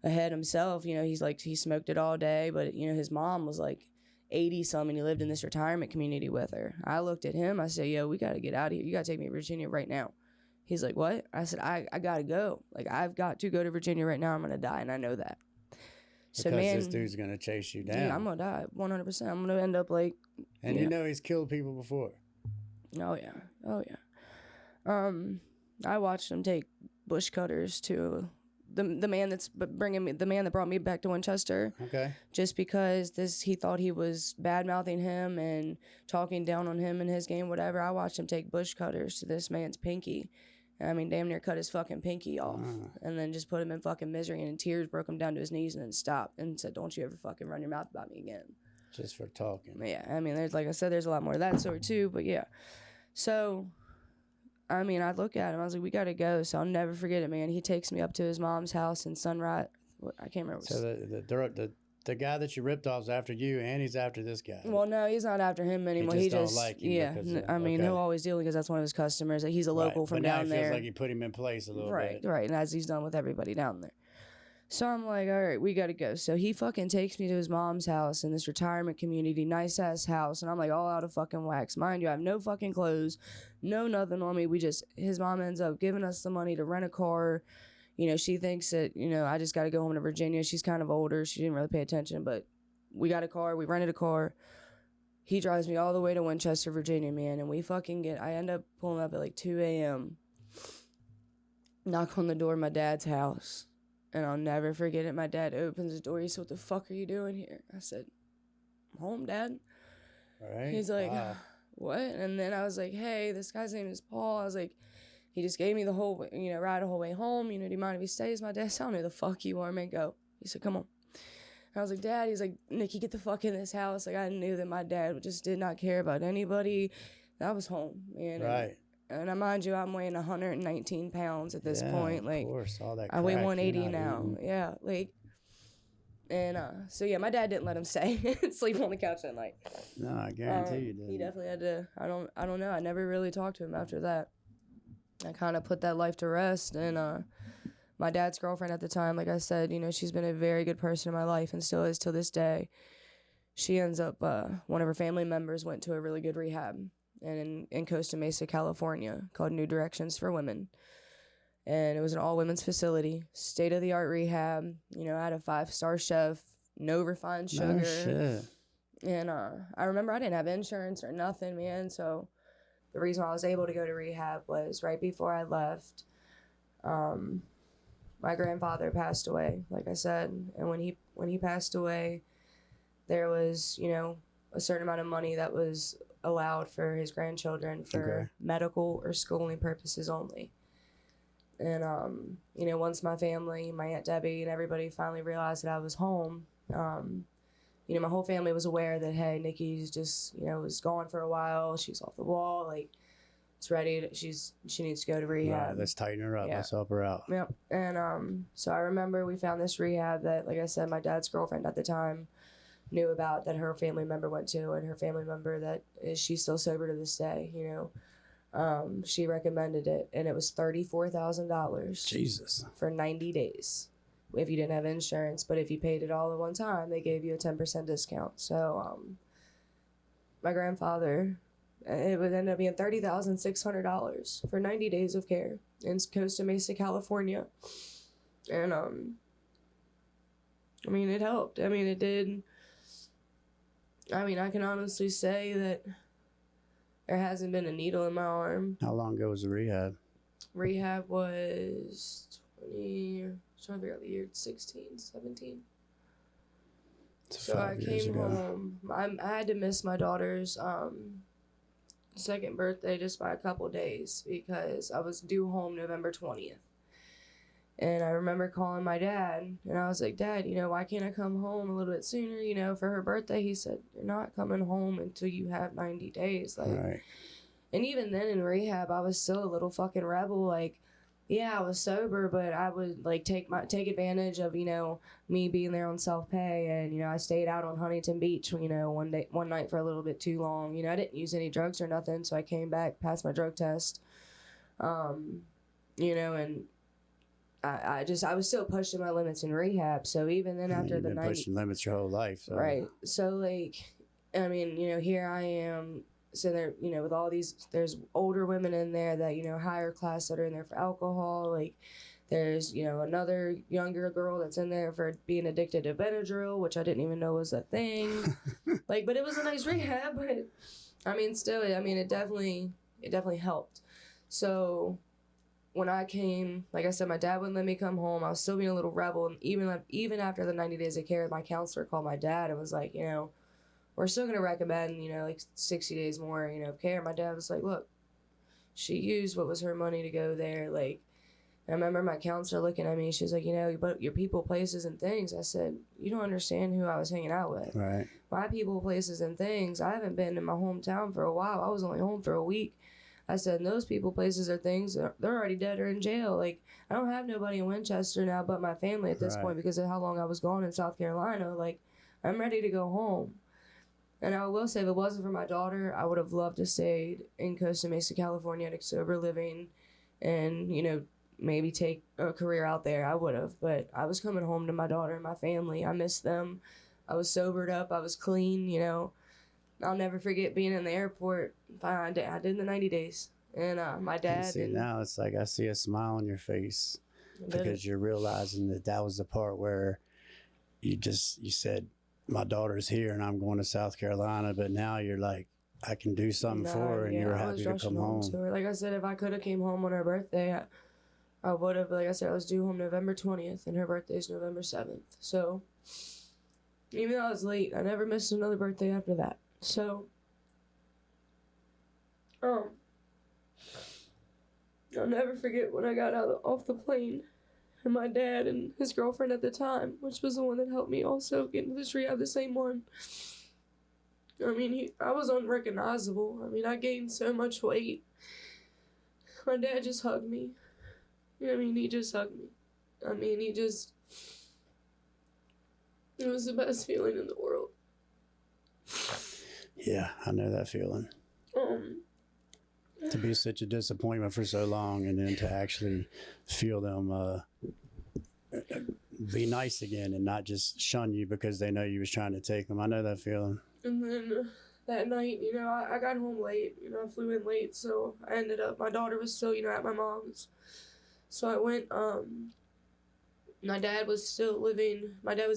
[SPEAKER 1] ahead himself. You know, he smoked it all day, but, you know, his mom was like 80-some, and he lived in this retirement community with her. I looked at him. I said, yo, we got to get out of here. You got to take me to Virginia right now. He's like, what? I said, I got to go. Like, I've got to go to Virginia right now. I'm going to die, and I know that. So,
[SPEAKER 2] because this dude's going to chase you down.
[SPEAKER 1] Dude, I'm going to die, 100%. I'm going to end up like...
[SPEAKER 2] And you know he's killed people before.
[SPEAKER 1] Oh, yeah. Oh, yeah. I watched him take bush cutters to... The man the man that brought me back to Winchester. Okay. Just because he thought he was bad-mouthing him and talking down on him in his game, whatever. I watched him take bush cutters to this man's pinky. I mean, damn near cut his fucking pinky off. And then just put him in fucking misery, and in tears broke him down to his knees, and then stopped and said, don't you ever fucking run your mouth about me again.
[SPEAKER 2] Just for talking.
[SPEAKER 1] Yeah, I mean, like I said, there's a lot more of that sort too, but yeah. So... I mean, I look at him. I was like, we got to go. So I'll never forget it, man. He takes me up to his mom's house in Sunrise. I can't remember.
[SPEAKER 2] So the The guy that you ripped off is after you, and he's after this guy.
[SPEAKER 1] Well, no, he's not after him anymore.
[SPEAKER 2] He just don't like him.
[SPEAKER 1] Yeah. I mean, he'll always deal because that's one of his customers. He's a local from down there.
[SPEAKER 2] But now he feels like he put him in place a little bit.
[SPEAKER 1] Right, and as he's done with everybody down there. So I'm like, all right, we got to go. So he fucking takes me to his mom's house in this retirement community, nice-ass house. And I'm like all out of fucking wax. Mind you, I have no fucking clothes, no nothing on me. His mom ends up giving us the money to rent a car. You know, she thinks that, you know, I just got to go home to Virginia. She's kind of older. She didn't really pay attention, but we got a car. We rented a car. He drives me all the way to Winchester, Virginia, man. And I end up pulling up at like 2 a.m. Knock on the door of my dad's house. And I'll never forget it. My dad opens the door. He said, "What the fuck are you doing here?" I said, "I'm home, Dad."
[SPEAKER 2] All right.
[SPEAKER 1] He's like, "What?" And then I was like, "Hey, this guy's name is Paul." I was like, he just gave me the whole, ride the whole way home. You know, do you mind if he stays? My dad said, "I don't know the fuck you are, man. Go." He said, "Come on." And I was like, "Dad," he's like, "Nikki, get the fuck in this house." Like, I knew that my dad just did not care about anybody. I was home, man.
[SPEAKER 2] Right.
[SPEAKER 1] And mind you, I'm weighing 119 pounds at this point. Like,
[SPEAKER 2] of course, all that
[SPEAKER 1] I weigh
[SPEAKER 2] crack,
[SPEAKER 1] 180 now. Eating. Yeah, like, and so yeah, my dad didn't let him stay and sleep on the couch that night.
[SPEAKER 2] No, I guarantee you did.
[SPEAKER 1] He definitely had to. I don't know. I never really talked to him after that. I kind of put that life to rest. And my dad's girlfriend at the time, like I said, you know, she's been a very good person in my life and still is till this day. She ends up, one of her family members went to a really good rehab in Costa Mesa, California, called New Directions for Women. And it was an all-women's facility, state-of-the-art rehab. You know, I had a 5-star chef, no refined sugar.
[SPEAKER 2] No shit.
[SPEAKER 1] And I remember I didn't have insurance or nothing, man. So the reason why I was able to go to rehab was right before I left. My grandfather passed away, like I said. And when he passed away, there was, you know, a certain amount of money that was allowed for his grandchildren for medical or schooling purposes only. And, you know, once my family, my Aunt Debbie and everybody finally realized that I was home, you know, my whole family was aware that, hey, Nikki's just, you know, was gone for a while. She's off the wall. Like, it's ready. She needs to go to rehab.
[SPEAKER 2] Right, let's tighten her up. Yeah. Let's help her out.
[SPEAKER 1] Yep. And so I remember we found this rehab that, like I said, my dad's girlfriend at the time knew about, that her family member went to, and her family member that she's still sober to this day, you know. She recommended it, and it was $34,000.
[SPEAKER 2] Jesus.
[SPEAKER 1] For 90 days if you didn't have insurance, but if you paid it all at one time, they gave you a 10% discount. So my grandfather, it would end up being $30,600 for 90 days of care in Costa Mesa, California. And I mean, it helped. I mean, it did. I mean, I can honestly say that there hasn't been a needle in my arm.
[SPEAKER 2] How long ago was the rehab?
[SPEAKER 1] Rehab was 20, I'm trying to figure out the year, 16, 17. So I came home. I had to miss my daughter's second birthday just by a couple of days because I was due home November 20th. And I remember calling my dad, and I was like, "Dad, you know, why can't I come home a little bit sooner, you know, for her birthday?" He said, "You're not coming home until you have 90 days. Like,
[SPEAKER 2] right.
[SPEAKER 1] And even then in rehab, I was still a little fucking rebel. Like, yeah, I was sober, but I would, like, take advantage of, you know, me being there on self-pay. And, you know, I stayed out on Huntington Beach, you know, one night for a little bit too long. You know, I didn't use any drugs or nothing, so I came back, passed my drug test. You know, and I was still pushing my limits in rehab. So even then, after the 90,
[SPEAKER 2] pushing limits your whole life. So.
[SPEAKER 1] Right. So, like, I mean, you know, here I am. So there, you know, with all these, there's older women in there that, you know, higher class that are in there for alcohol. Like, there's, you know, another younger girl that's in there for being addicted to Benadryl, which I didn't even know was a thing. Like, but it was a nice rehab. But I mean, still, I mean, it definitely helped. So when I came, like I said, my dad wouldn't let me come home. I was still being a little rebel. And even after the 90 days of care, my counselor called my dad and was like, you know, we're still going to recommend, you know, like 60 days more, you know, of care. My dad was like, look, she used what was her money to go there. Like, I remember my counselor looking at me. She was like, you know, but your people, places, and things. I said, you don't understand who I was hanging out with.
[SPEAKER 2] Right.
[SPEAKER 1] My people, places, and things. I haven't been in my hometown for a while. I was only home for a week. I said, and those people, places, or things, they're already dead or in jail. Like, I don't have nobody in Winchester now but my family at this point because of how long I was gone in South Carolina. Like, I'm ready to go home. And I will say, if it wasn't for my daughter, I would have loved to stay in Costa Mesa, California, to sober living, and maybe take a career out there. I would have, but I was coming home to my daughter and my family. I missed them. I was sobered up. I was clean. I'll never forget being in the airport. I did the 90 days, and my dad.
[SPEAKER 2] Now it's like I see a smile on your face because you're realizing that was the part where you said, my daughter's here and I'm going to South Carolina, but now you're like, I can do something for her, and you're happy to come home.
[SPEAKER 1] To her. Like I said, if I could have came home on her birthday, I would have. Like I said, I was due home November 20th, and her birthday is November 7th. So even though I was late, I never missed another birthday after that. So I'll never forget when I got off the plane. And my dad and his girlfriend at the time, which was the one that helped me also get into this rehab, the same one. I mean, I was unrecognizable. I mean, I gained so much weight. My dad just hugged me. He just hugged me. It was the best feeling in the world.
[SPEAKER 2] Yeah, I know that feeling. To be such a disappointment for so long, and then to actually feel them be nice again and not just shun you because they know you was trying to take them. I know that feeling.
[SPEAKER 1] And then that night, I got home late. I flew in late, so I ended up, my daughter was still, at my mom's. So I went, my dad was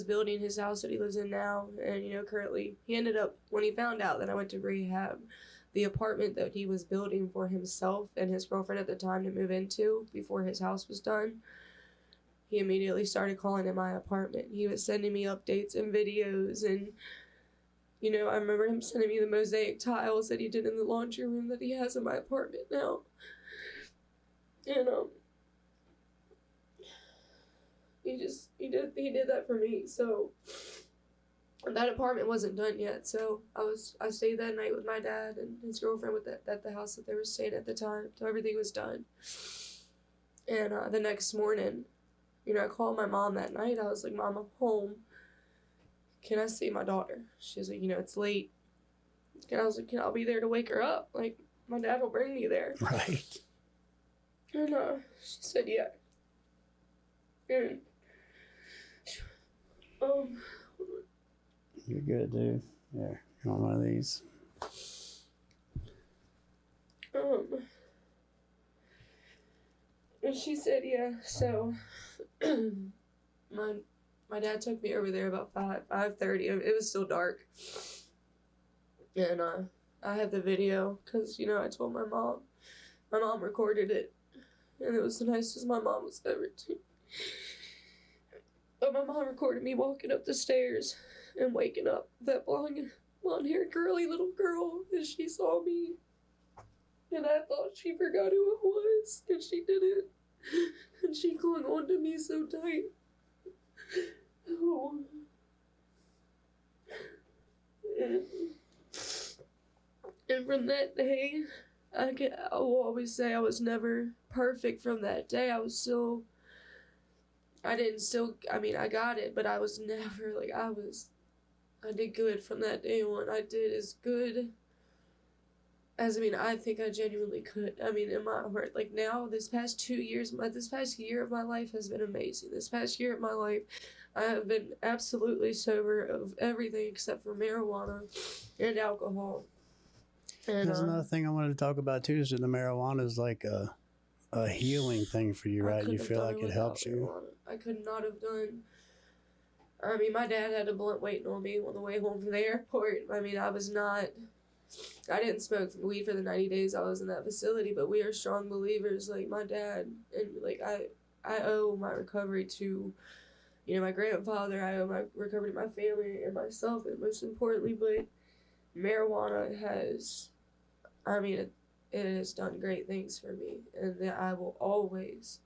[SPEAKER 1] building his house that he lives in now, and, currently, he ended up, when he found out that I went to rehab, the apartment that he was building for himself and his girlfriend at the time to move into before his house was done, he immediately started calling in my apartment. He was sending me updates and videos, and, I remember him sending me the mosaic tiles that he did in the laundry room that he has in my apartment now. And, he did that for me, so that apartment wasn't done yet, so I stayed that night with my dad and his girlfriend at the house that they were staying at the time, so everything was done. And the next morning, I called my mom that night. I was like, Mom, I'm home. Can I see my daughter? She was like, it's late. And I was like, I'll be there to wake her up. Like, my dad will bring me there.
[SPEAKER 2] Right.
[SPEAKER 1] And she said, yeah. And
[SPEAKER 2] you're good, dude. Yeah, you want one of these?
[SPEAKER 1] And she said, yeah. So, my dad took me over there about 5:30. It was still dark. And I have the video because, I told my mom. My mom recorded it. And it was the nicest my mom was ever to. But my mom recorded me walking up the stairs and waking up that blonde-haired girly little girl as she saw me. And I thought she forgot who it was, and she didn't. And she clung on to me so tight. Oh. And from that day, I will always say I was never perfect from that day. I got it, but I was never, I did good from that day on. I did as good as, I think I genuinely could. In my heart, now, this past year of my life has been amazing. This past year of my life, I have been absolutely sober of everything except for marijuana and alcohol. And
[SPEAKER 2] there's another thing I wanted to talk about, too, is that the marijuana is like a healing thing for you, right? You feel like it helps you.
[SPEAKER 1] I could not have done. My dad had a blunt waiting on me on the way home from the airport. I didn't smoke weed for the 90 days I was in that facility, but we are strong believers, my dad, and I owe my recovery to, my grandfather. I owe my recovery to my family and myself, and most importantly, but marijuana has, it has done great things for me, and that I will always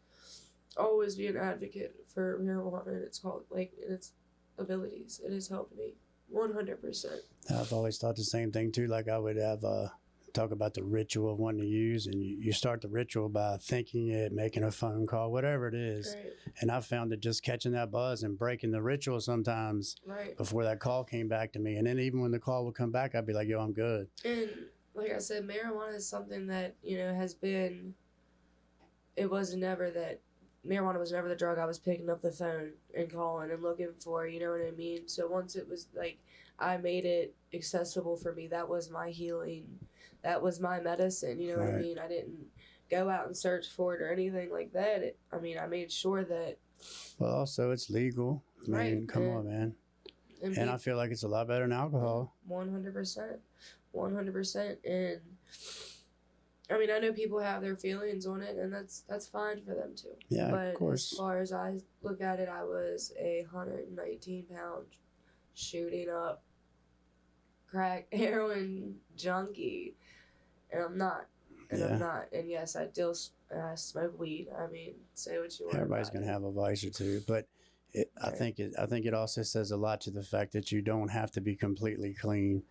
[SPEAKER 1] be an advocate for marijuana and its abilities. It has helped me 100%.
[SPEAKER 2] I've always thought the same thing too. I would have talk about the ritual of wanting to use, and you start the ritual by thinking it, making a phone call, whatever it is.
[SPEAKER 1] Right.
[SPEAKER 2] And I found that just catching that buzz and breaking the ritual sometimes before that call came back to me. And then even when the call would come back, I'd be like, yo, I'm good.
[SPEAKER 1] And like I said, marijuana is something that, has been, marijuana was never the drug I was picking up the phone and calling and looking for, you know what I mean? So once it was like, I made it accessible for me, that was my healing. That was my medicine, you know what I mean? I didn't go out and search for it or anything like that. I made sure that...
[SPEAKER 2] Well, also, it's legal. I mean, come on, man. And I feel like it's a lot better than alcohol.
[SPEAKER 1] 100%. 100%. And... I know people have their feelings on it, and that's fine for them too.
[SPEAKER 2] Yeah,
[SPEAKER 1] but
[SPEAKER 2] of course.
[SPEAKER 1] As far as I look at it, I was a 119-pound shooting up crack heroin junkie, and I'm not. And yes, I still smoke weed. Say what you want.
[SPEAKER 2] Everybody's gonna have a vice or two, but I think it also says a lot to the fact that you don't have to be completely clean.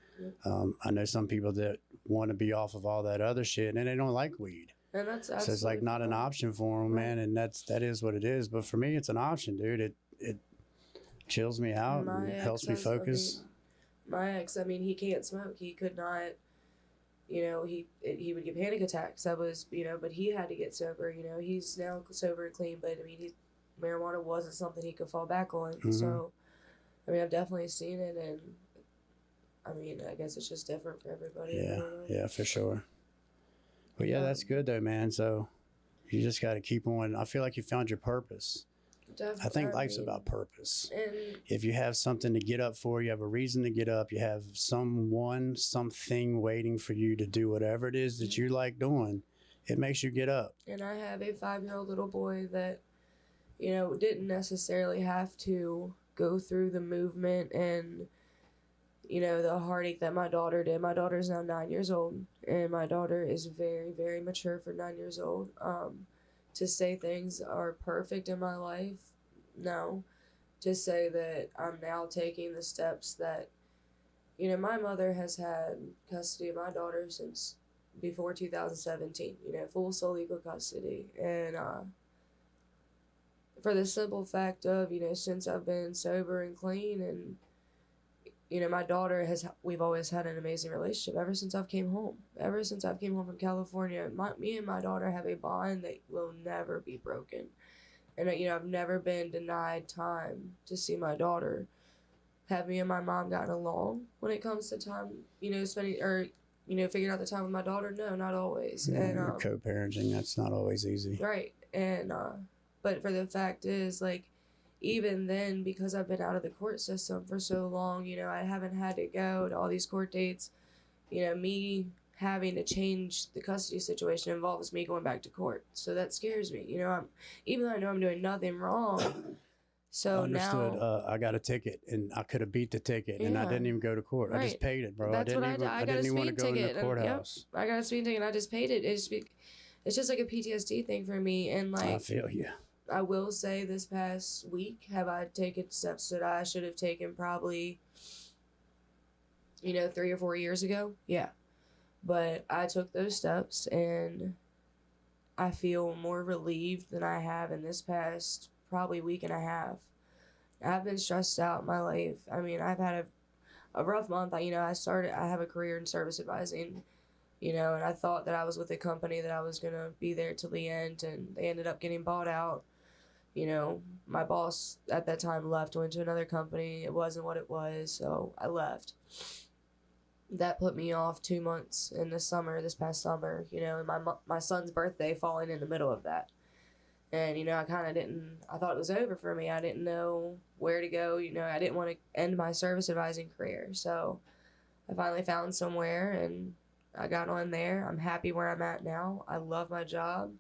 [SPEAKER 2] I know some people that want to be off of all that other shit and they don't like weed.
[SPEAKER 1] And that's
[SPEAKER 2] so it's like not an option for them, man. And that is what it is. But for me, it's an option, dude. It chills me out and helps me focus.
[SPEAKER 1] My ex, he can't smoke. He could not. He would get panic attacks. That was, but he had to get sober. He's now sober and clean. But marijuana wasn't something he could fall back on. Mm-hmm. So, I've definitely seen it, and I guess it's just different for everybody.
[SPEAKER 2] Yeah, for sure. But yeah, that's good though, man. So you just got to keep on. I feel like you found your purpose. Definitely. I think life's about purpose. And if you have something to get up for, you have a reason to get up, you have something waiting for you to do whatever it is that you like doing, it makes you get up.
[SPEAKER 1] And I have a 5-year-old little boy that, didn't necessarily have to go through the movement and, the heartache that my daughter did. My daughter's now 9 years old, and my daughter is very, very mature for 9 years old. To say things are perfect in my life, no. To say that I'm now taking the steps that, my mother has had custody of my daughter since before 2017, full sole legal custody. And for the simple fact of, since I've been sober and clean, and my daughter we've always had an amazing relationship ever since I've came home. Ever since I've came home from California, me and my daughter have a bond that will never be broken. And, I've never been denied time to see my daughter. Have me and my mom gotten along when it comes to time, spending, or, figuring out the time with my daughter? No, not always.
[SPEAKER 2] Yeah, and co-parenting, that's not always easy.
[SPEAKER 1] Right. And, but for the fact is, even then, because I've been out of the court system for so long, I haven't had to go to all these court dates. Me having to change the custody situation involves me going back to court. So that scares me. Even though I know I'm doing nothing wrong. So
[SPEAKER 2] understood.
[SPEAKER 1] Now,
[SPEAKER 2] I got a ticket, and I could have beat the ticket, and I didn't even go to court. Right. I just paid it, bro.
[SPEAKER 1] That's
[SPEAKER 2] I didn't even want to go in the courthouse.
[SPEAKER 1] I got a speeding ticket, and I just paid it. It's just like a PTSD thing for me. And
[SPEAKER 2] I feel you.
[SPEAKER 1] I will say this past week, have I taken steps that I should have taken probably, 3 or 4 years ago? Yeah. But I took those steps, and I feel more relieved than I have in this past probably week and a half. I've been stressed out in my life. I've had a rough month. I have a career in service advising, and I thought that I was with a company that I was going to be there till the end, and they ended up getting bought out. My boss at that time left, went to another company. It wasn't what it was, so I left. That put me off 2 months in the summer, this past summer, and my son's birthday falling in the middle of that. And, I thought it was over for me. I didn't know where to go. I didn't want to end my service advising career. So I finally found somewhere, and I got on there. I'm happy where I'm at now. I love my job.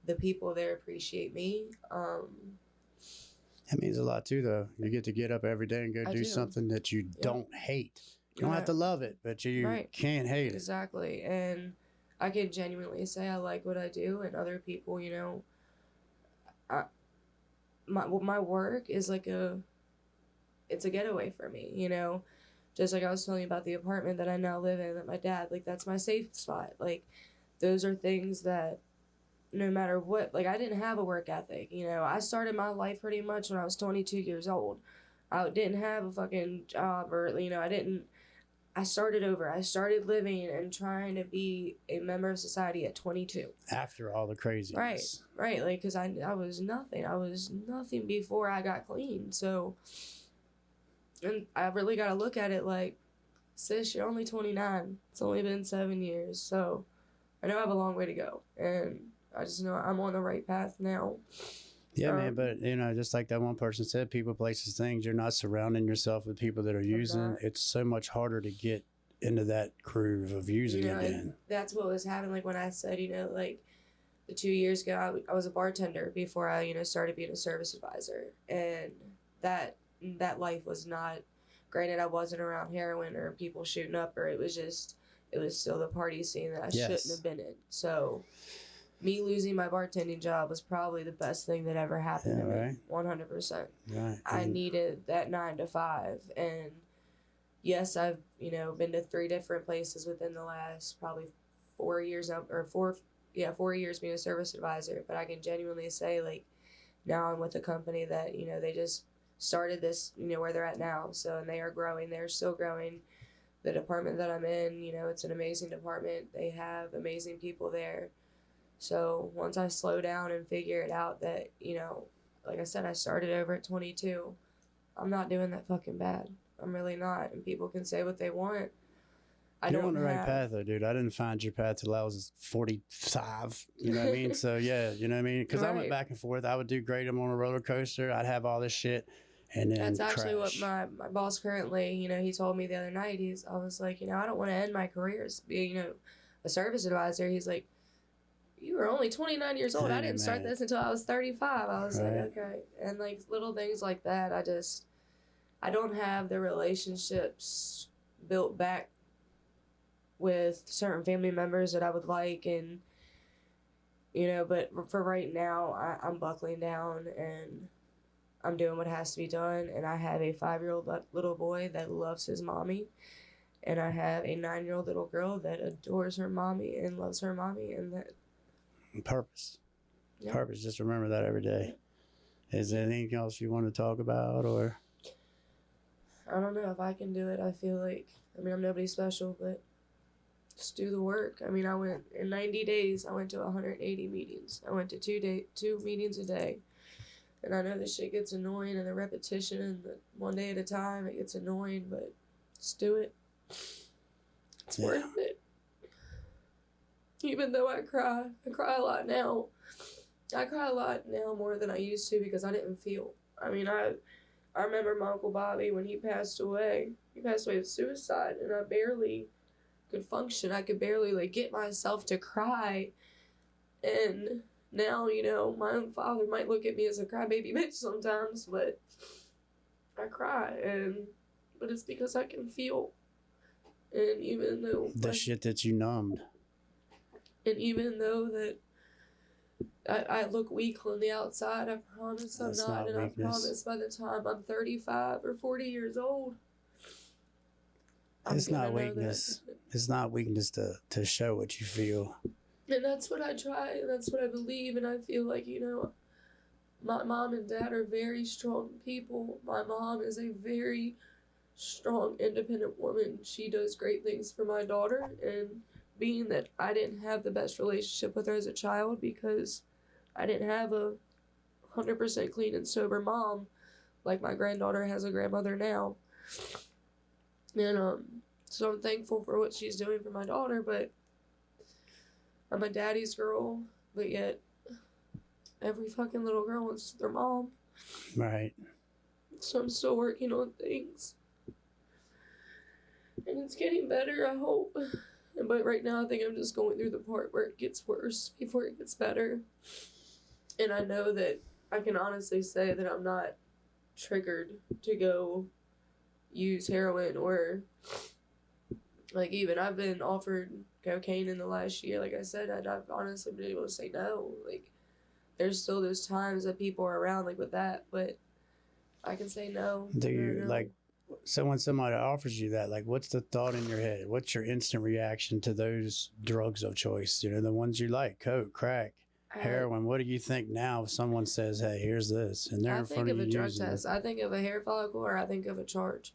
[SPEAKER 1] The people there appreciate me.
[SPEAKER 2] That means a lot too, though. You get to get up every day and go do something that you don't hate. You don't have to love it, but you can't hate it.
[SPEAKER 1] Exactly. And I can genuinely say I like what I do, and other people, my work is it's a getaway for me, Just like I was telling you about the apartment that I now live in, that my dad, like, that's my safe spot. Like, those are things that no matter what, like, I didn't have a work ethic, you know. I started my life pretty much when I was 22 years old. I didn't have a fucking job, or, you know, I started over. I started living and trying to be a member of society at 22.
[SPEAKER 2] After all the craziness.
[SPEAKER 1] Right, like, because I was nothing. I was nothing before I got clean. So, and I really got to look at it like, sis, you're only 29. It's only been 7 years. So, I know I have a long way to go. And I just know I'm on the right path now.
[SPEAKER 2] Yeah, man, but, you know, just like that one person said, people, places, things, you're not surrounding yourself with people that are using. It's so much harder to get into that groove of using again.
[SPEAKER 1] That's what was happening, like, when I said, you know, like, the 2 years ago, I was a bartender before I, you know, started being a service advisor. And that life was not, granted, I wasn't around heroin or people shooting up, or it was still the party scene that I shouldn't have been in. So me losing my bartending job was probably the best thing that ever happened to me. 100%.
[SPEAKER 2] Right.
[SPEAKER 1] I needed that 9 to 5. And yes, I've, you know, been to 3 different places within the last probably 4 years, or 4 years being a service advisor. But I can genuinely say, like, now I'm with a company that, you know, they just started this, you know, where they're at now. So, and they are growing. They're still growing. The department that I'm in, you know, it's an amazing department. They have amazing people there. So once I slow down and figure it out that, you know, like I said, I started over at 22. I'm not doing that fucking bad. I'm really not. And people can say what they want.
[SPEAKER 2] You're on the right path, though, dude. I didn't find your path till I was 45. You know what I mean? So, yeah, you know what I mean? Because I went back and forth. I would do great. I'm on a roller coaster. I'd have all this shit. And then
[SPEAKER 1] that's actually what my boss currently, you know, he told me the other night. I was like, you know, I don't want to end my career as being, you know, a service advisor. He's like, you were only 29 years old. I didn't start this until I was 35. I was like, okay. And, like, little things like that, I don't have the relationships built back with certain family members that I would like. And, you know, but for right now, I'm buckling down and I'm doing what has to be done. And I have a 5-year-old little boy that loves his mommy. And I have a 9-year-old little girl that adores her mommy and loves her mommy. And that
[SPEAKER 2] purpose. Just remember that every day. Is there anything else you want to talk about, or?
[SPEAKER 1] I don't know if I can do it. I feel like, I mean, I'm nobody special, but just do the work. I mean, I went in 90 days. I went to 180 meetings. I went to 2 meetings a day, and I know this shit gets annoying, and the repetition, and the one day at a time, it gets annoying. But just do it. It's worth it. Even though I cry a lot now. I cry a lot now more than I used to because I didn't feel. I mean, I remember my Uncle Bobby when he passed away. He passed away of suicide, and I barely could function. I could barely, like, get myself to cry. And now, you know, my own father might look at me as a crybaby bitch sometimes, but I cry, but it's because I can feel. And even though
[SPEAKER 2] the shit that you numbed.
[SPEAKER 1] And even though that I look weak on the outside, I promise I'm not. And weakness. I promise by the time I'm 35 or 40 years old,
[SPEAKER 2] it's not weakness. It's not weakness to show what you feel.
[SPEAKER 1] And that's what I try, and that's what I believe, and I feel like, you know, my mom and dad are very strong people. My mom is a very strong, independent woman. She does great things for my daughter, and being that I didn't have the best relationship with her as a child because I didn't have a 100% clean and sober mom like my granddaughter has a grandmother now. And so I'm thankful for what she's doing for my daughter, but I'm a daddy's girl, but yet every fucking little girl wants their mom.
[SPEAKER 2] Right.
[SPEAKER 1] So I'm still working on things. And it's getting better, I hope. But right now I think I'm just going through the part where it gets worse before it gets better. And I know that I can honestly say that I'm not triggered to go use heroin or, like, even I've been offered cocaine in the last year. Like I said, I've honestly been able to say no. Like, there's still those times that people are around, like, with that, but I can say no.
[SPEAKER 2] Do you, like, So when somebody offers you that, like, what's the thought in your head? What's your instant reaction to those drugs of choice? You know, the ones you like, coke, crack, heroin. What do you think now if someone says, hey, here's this, and they're in front of you?
[SPEAKER 1] I think of a drug test. I think of a hair follicle, or I think of a charge.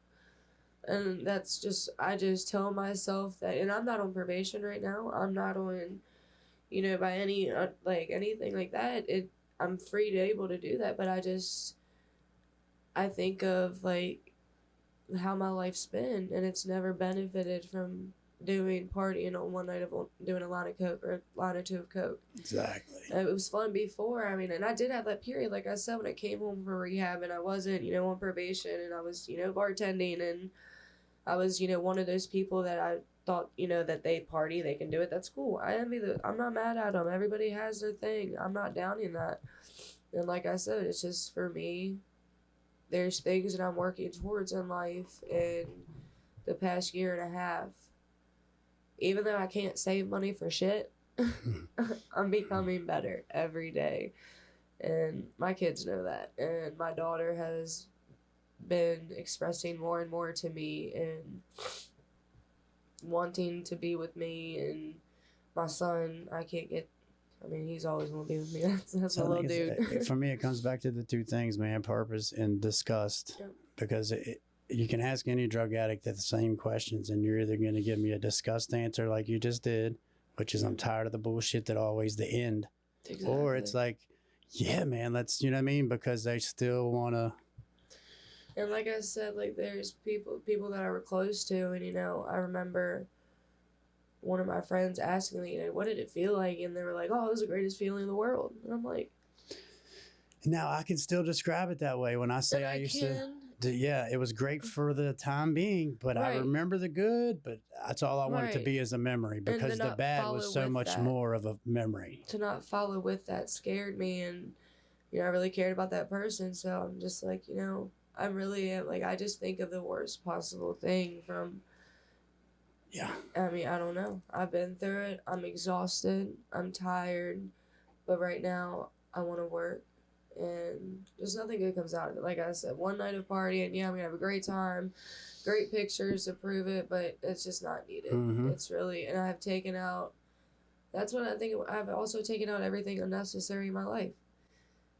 [SPEAKER 1] And that's just, I just tell myself that, and I'm not on probation right now. I'm not on, you know, by any, like, anything like that. I'm free to able to do that, but I think of, like, how my life's been, and it's never benefited from partying on one night of doing a line of coke or a line or two of coke.
[SPEAKER 2] Exactly.
[SPEAKER 1] It was fun before. I mean, and I did have that period, like I said, when I came home from rehab and I wasn't, you know, on probation, and I was, you know, bartending, and I was, you know, one of those people that I thought, you know, that they party, they can do it. That's cool. I'm not mad at them. Everybody has their thing. I'm not downing that. And like I said, it's just, for me, there's things that I'm working towards in life in the past year and a half. Even though I can't save money for shit, I'm becoming better every day. And my kids know that. And my daughter has been expressing more and more to me and wanting to be with me. And my son, he's always going to be with me. That's a little dude.
[SPEAKER 2] For me, it comes back to the two things, man: purpose and disgust. Yep. Because you can ask any drug addict the same questions, and you're either going to give me a disgust answer like you just did, which is I'm tired of the bullshit that always the end. Exactly. Or it's like, yeah, man, let's, you know what I mean? Because they still want to.
[SPEAKER 1] And like I said, like, there's people that I were close to, and, you know, I remember one of my friends asking me, you know, what did it feel like? And they were like, oh, it was the greatest feeling in the world. And I'm like,
[SPEAKER 2] now I can still describe it that way when I say I used to. Yeah, it was great for the time being, but right. I remember the good, but that's all I want it to be, is a memory, because the bad was so much more of a memory.
[SPEAKER 1] To not follow with that scared me, and, you know, I really cared about that person, so I'm just like, you know, I really am, like, I just think of the worst possible thing from,
[SPEAKER 2] yeah.
[SPEAKER 1] I mean, I don't know. I've been through it. I'm exhausted. I'm tired, but right now I want to work. And just nothing good comes out of it. Like I said, one night of partying, yeah, I'm going to have a great time, great pictures to prove it, but it's just not needed. Mm-hmm. It's really, and I've taken out, that's what I think, I've also taken out everything unnecessary in my life.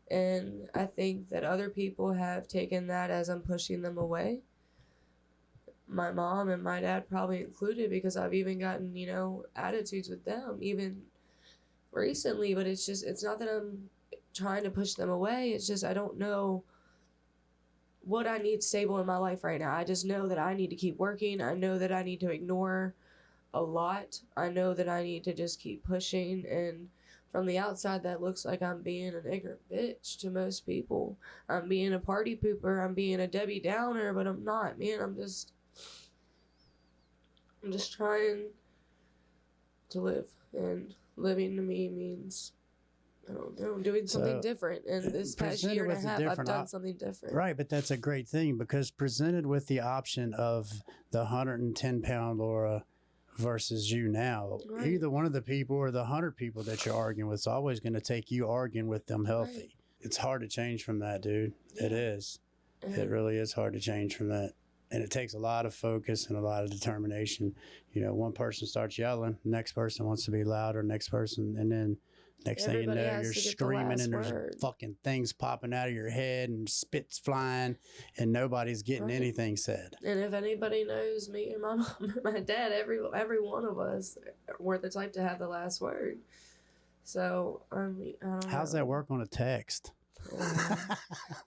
[SPEAKER 1] And I think that other people have taken that as I'm pushing them away. My mom and my dad probably included, because I've even gotten, you know, attitudes with them, even recently, but it's just, it's not that I'm trying to push them away. It's just, I don't know what I need stable in my life right now. I just know that I need to keep working. I know that I need to ignore a lot. I know that I need to just keep pushing, and from the outside that looks like I'm being an ignorant bitch to most people. I'm being a party pooper. I'm being a Debbie Downer, but I'm not, man. I'm just trying to live, and living to me means, I don't know, doing something different. And this past year and a half, I've done something different.
[SPEAKER 2] Right, but that's a great thing, because presented with the option of the 110-pound Laura versus you now, right. Either one of the people or the 100 people that you're arguing with is always going to take you arguing with them healthy. Right. It's hard to change from that, dude. Yeah. It is. It really is hard to change from that. And it takes a lot of focus and a lot of determination. You know, one person starts yelling, next person wants to be louder, next person, and then next thing you know, you're screaming, and there's fucking things popping out of your head and spit's flying, and nobody's getting anything said.
[SPEAKER 1] And if anybody knows me and my mom or my dad, every one of us were the type to have the last word. So, I mean, I don't know.
[SPEAKER 2] How's that work on a text?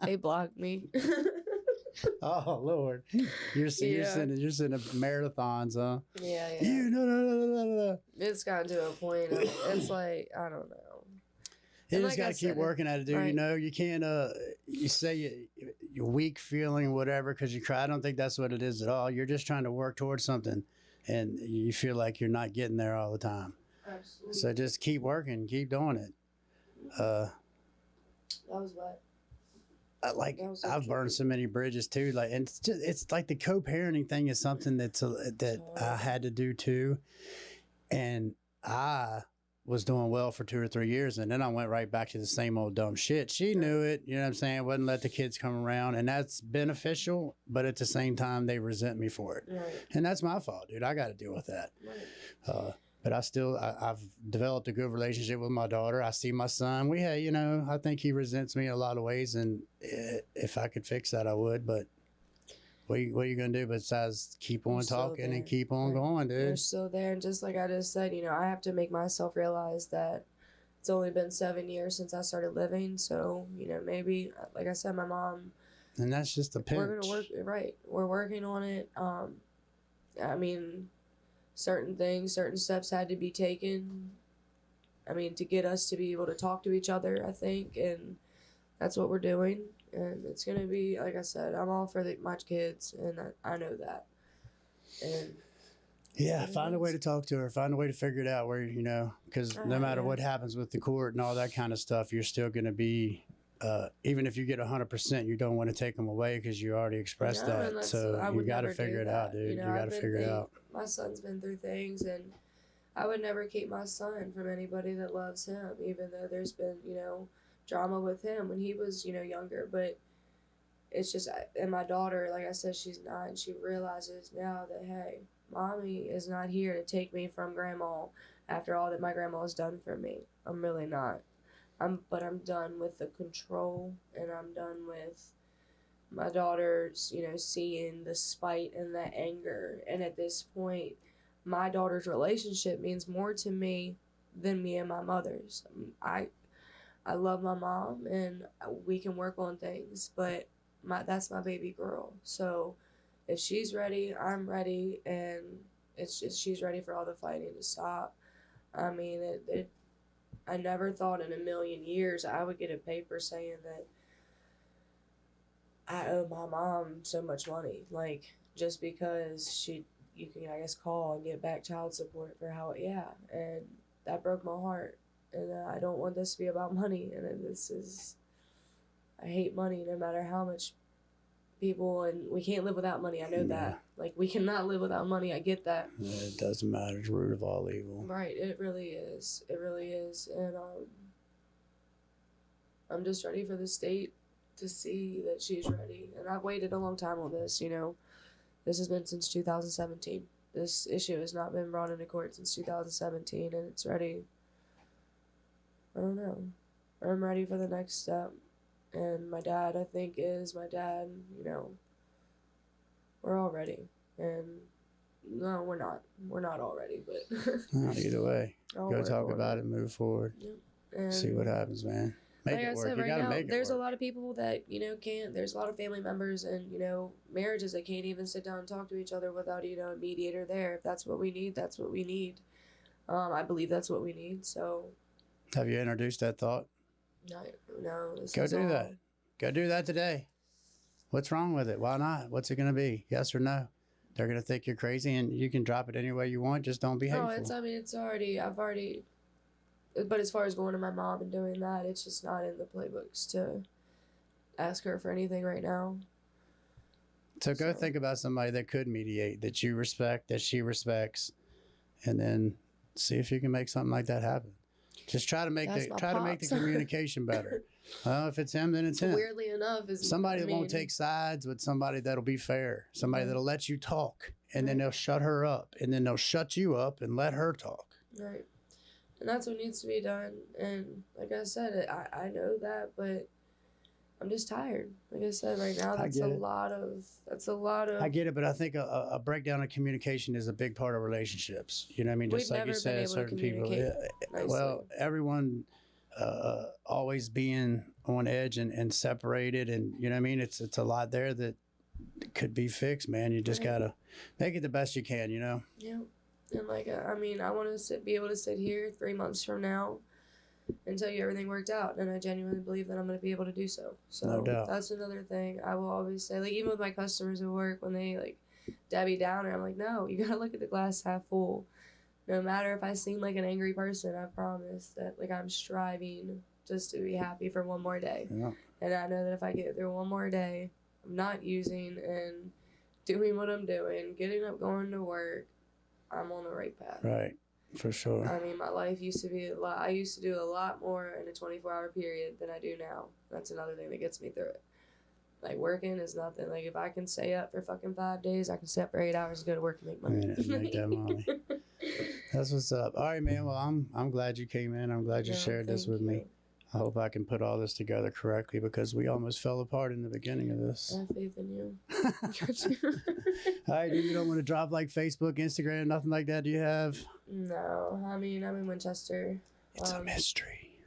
[SPEAKER 1] They blocked me.
[SPEAKER 2] Oh Lord, you're sending marathons, huh?
[SPEAKER 1] Yeah.
[SPEAKER 2] No.
[SPEAKER 1] It's gotten to a point. It's like, I don't know.
[SPEAKER 2] You just got to keep working at it, dude. Right. You know, you can't. You say you're weak feeling whatever because you cry. I don't think that's what it is at all. You're just trying to work towards something, and you feel like you're not getting there all the time.
[SPEAKER 1] Absolutely.
[SPEAKER 2] So just keep working, keep doing it.
[SPEAKER 1] That was what.
[SPEAKER 2] I've burned so many bridges too. Like, and it's like the co-parenting thing is something that I had to do too, and I was doing well for 2 or 3 years, and then I went right back to the same old dumb shit. She knew it, you know what I'm saying? Wouldn't let the kids come around, and that's beneficial, but at the same time, they resent me for it.
[SPEAKER 1] Right.
[SPEAKER 2] And that's my fault, dude. I got to deal with that.
[SPEAKER 1] Right.
[SPEAKER 2] But I've developed a good relationship with my daughter. I see my son. We had, I think he resents me in a lot of ways, and if I could fix that, I would, but what are you going to do besides keep on talking and keep on going, dude?
[SPEAKER 1] You're still there. And just like I just said, I have to make myself realize that it's only been 7 years since I started living. So, maybe, like I said, my mom.
[SPEAKER 2] And that's just a pinch.
[SPEAKER 1] We're going to work, right. We're working on it. I mean, certain steps had to be taken. I mean, to get us to be able to talk to each other, I think. And that's what we're doing. And it's going to be, like I said, I'm all for my kids, and I know that. And
[SPEAKER 2] yeah, find a way to talk to her. Find a way to figure it out where, because no matter what happens with the court and all that kind of stuff, you're still going to be, even if you get 100%, you don't want to take them away because you already expressed that. So you got to figure it out, dude. You got to figure it out.
[SPEAKER 1] My son's been through things, and I would never keep my son from anybody that loves him, even though there's been, drama with him when he was, younger. But it's just, and my daughter, like I said, she's 9. She realizes now that, hey, mommy is not here to take me from grandma after all that my grandma has done for me. I'm really not. But I'm done with the control, and I'm done with my daughter's, seeing the spite and the anger. And at this point, my daughter's relationship means more to me than me and my mother's. I love my mom, and we can work on things, but that's my baby girl. So if she's ready, I'm ready, and it's just she's ready for all the fighting to stop. I mean, I never thought in a million years I would get a paper saying that I owe my mom so much money, like just because you can, I guess, call and get back child support for and that broke my heart. And I don't want this to be about money. And I hate money no matter how much people, and we can't live without money. I know that. Like, we cannot live without money. I get that.
[SPEAKER 2] It doesn't matter. It's the root of all evil.
[SPEAKER 1] Right. It really is. It really is. And I'm just ready for the state to see that she's ready. And I've waited a long time on this, This has been since 2017. This issue has not been brought into court since 2017, and it's ready. I don't know. I'm ready for the next step. And my dad, I think, is my dad. We're all ready. And no, we're not. We're not all ready, but
[SPEAKER 2] either way, go talk about it, move forward. Yep. And see what happens, man. Make it work. You gotta make it work.
[SPEAKER 1] There's a lot of people that, can't. There's a lot of family members and, marriages that can't even sit down and talk to each other without, a mediator there. If that's what we need, that's what we need. I believe that's what we need, so.
[SPEAKER 2] Have you introduced that thought?
[SPEAKER 1] No.
[SPEAKER 2] Go do that. Go do that today. What's wrong with it? Why not? What's it going to be? Yes or no? They're going to think you're crazy, and you can drop it any way you want. Just don't be hateful.
[SPEAKER 1] But as far as going to my mom and doing that, it's just not in the playbooks to ask her for anything right now.
[SPEAKER 2] So go think about somebody that could mediate, that you respect, that she respects, and then see if you can make something like that happen. Just try to make the communication better. If it's him, then it's him.
[SPEAKER 1] Weirdly enough,
[SPEAKER 2] somebody that won't take sides with somebody that'll be fair. Somebody that'll let you talk, and then they'll shut her up, and then they'll shut you up and let her talk.
[SPEAKER 1] Right, and that's what needs to be done. And like I said, I know that, but I'm just tired. Like I said, right now, that's a lot of.
[SPEAKER 2] I get it, but I think a breakdown of communication is a big part of relationships. You know what I mean? Just like you said, certain people. Well, everyone always being on edge and separated, and you know what I mean? It's a lot there that could be fixed, man. You just gotta make it the best you can, Yeah.
[SPEAKER 1] And I want to be able to sit here 3 months from now and tell you everything worked out, and I genuinely believe that I'm going to be able to do so. So
[SPEAKER 2] no doubt.
[SPEAKER 1] That's another thing I will always say. Like, even with my customers at work, when they Debbie Downer, I'm like, no, you got to look at the glass half full. No matter if I seem like an angry person, I promise that I'm striving just to be happy for one more day.
[SPEAKER 2] Yeah.
[SPEAKER 1] And I know that if I get through one more day, I'm not using and doing what I'm doing, getting up, going to work, I'm on the right path.
[SPEAKER 2] Right. For sure.
[SPEAKER 1] I mean, my life used to be a lot. I used to do a lot more in a 24-hour period than I do now. That's another thing that gets me through it. Like, working is nothing. Like, if I can stay up for fucking 5 days, I can stay up for 8 hours to go to work and make money.
[SPEAKER 2] Yeah, make that money. That's what's up. All right, man. Well, I'm glad you came in. I'm glad you shared this with me. I hope I can put all this together correctly because we almost fell apart in the beginning of this.
[SPEAKER 1] I have faith in you.
[SPEAKER 2] All right, dude, you don't want to drop like Facebook, Instagram, nothing like that, do you have?
[SPEAKER 1] No. I mean, I'm in Winchester.
[SPEAKER 2] It's a mystery.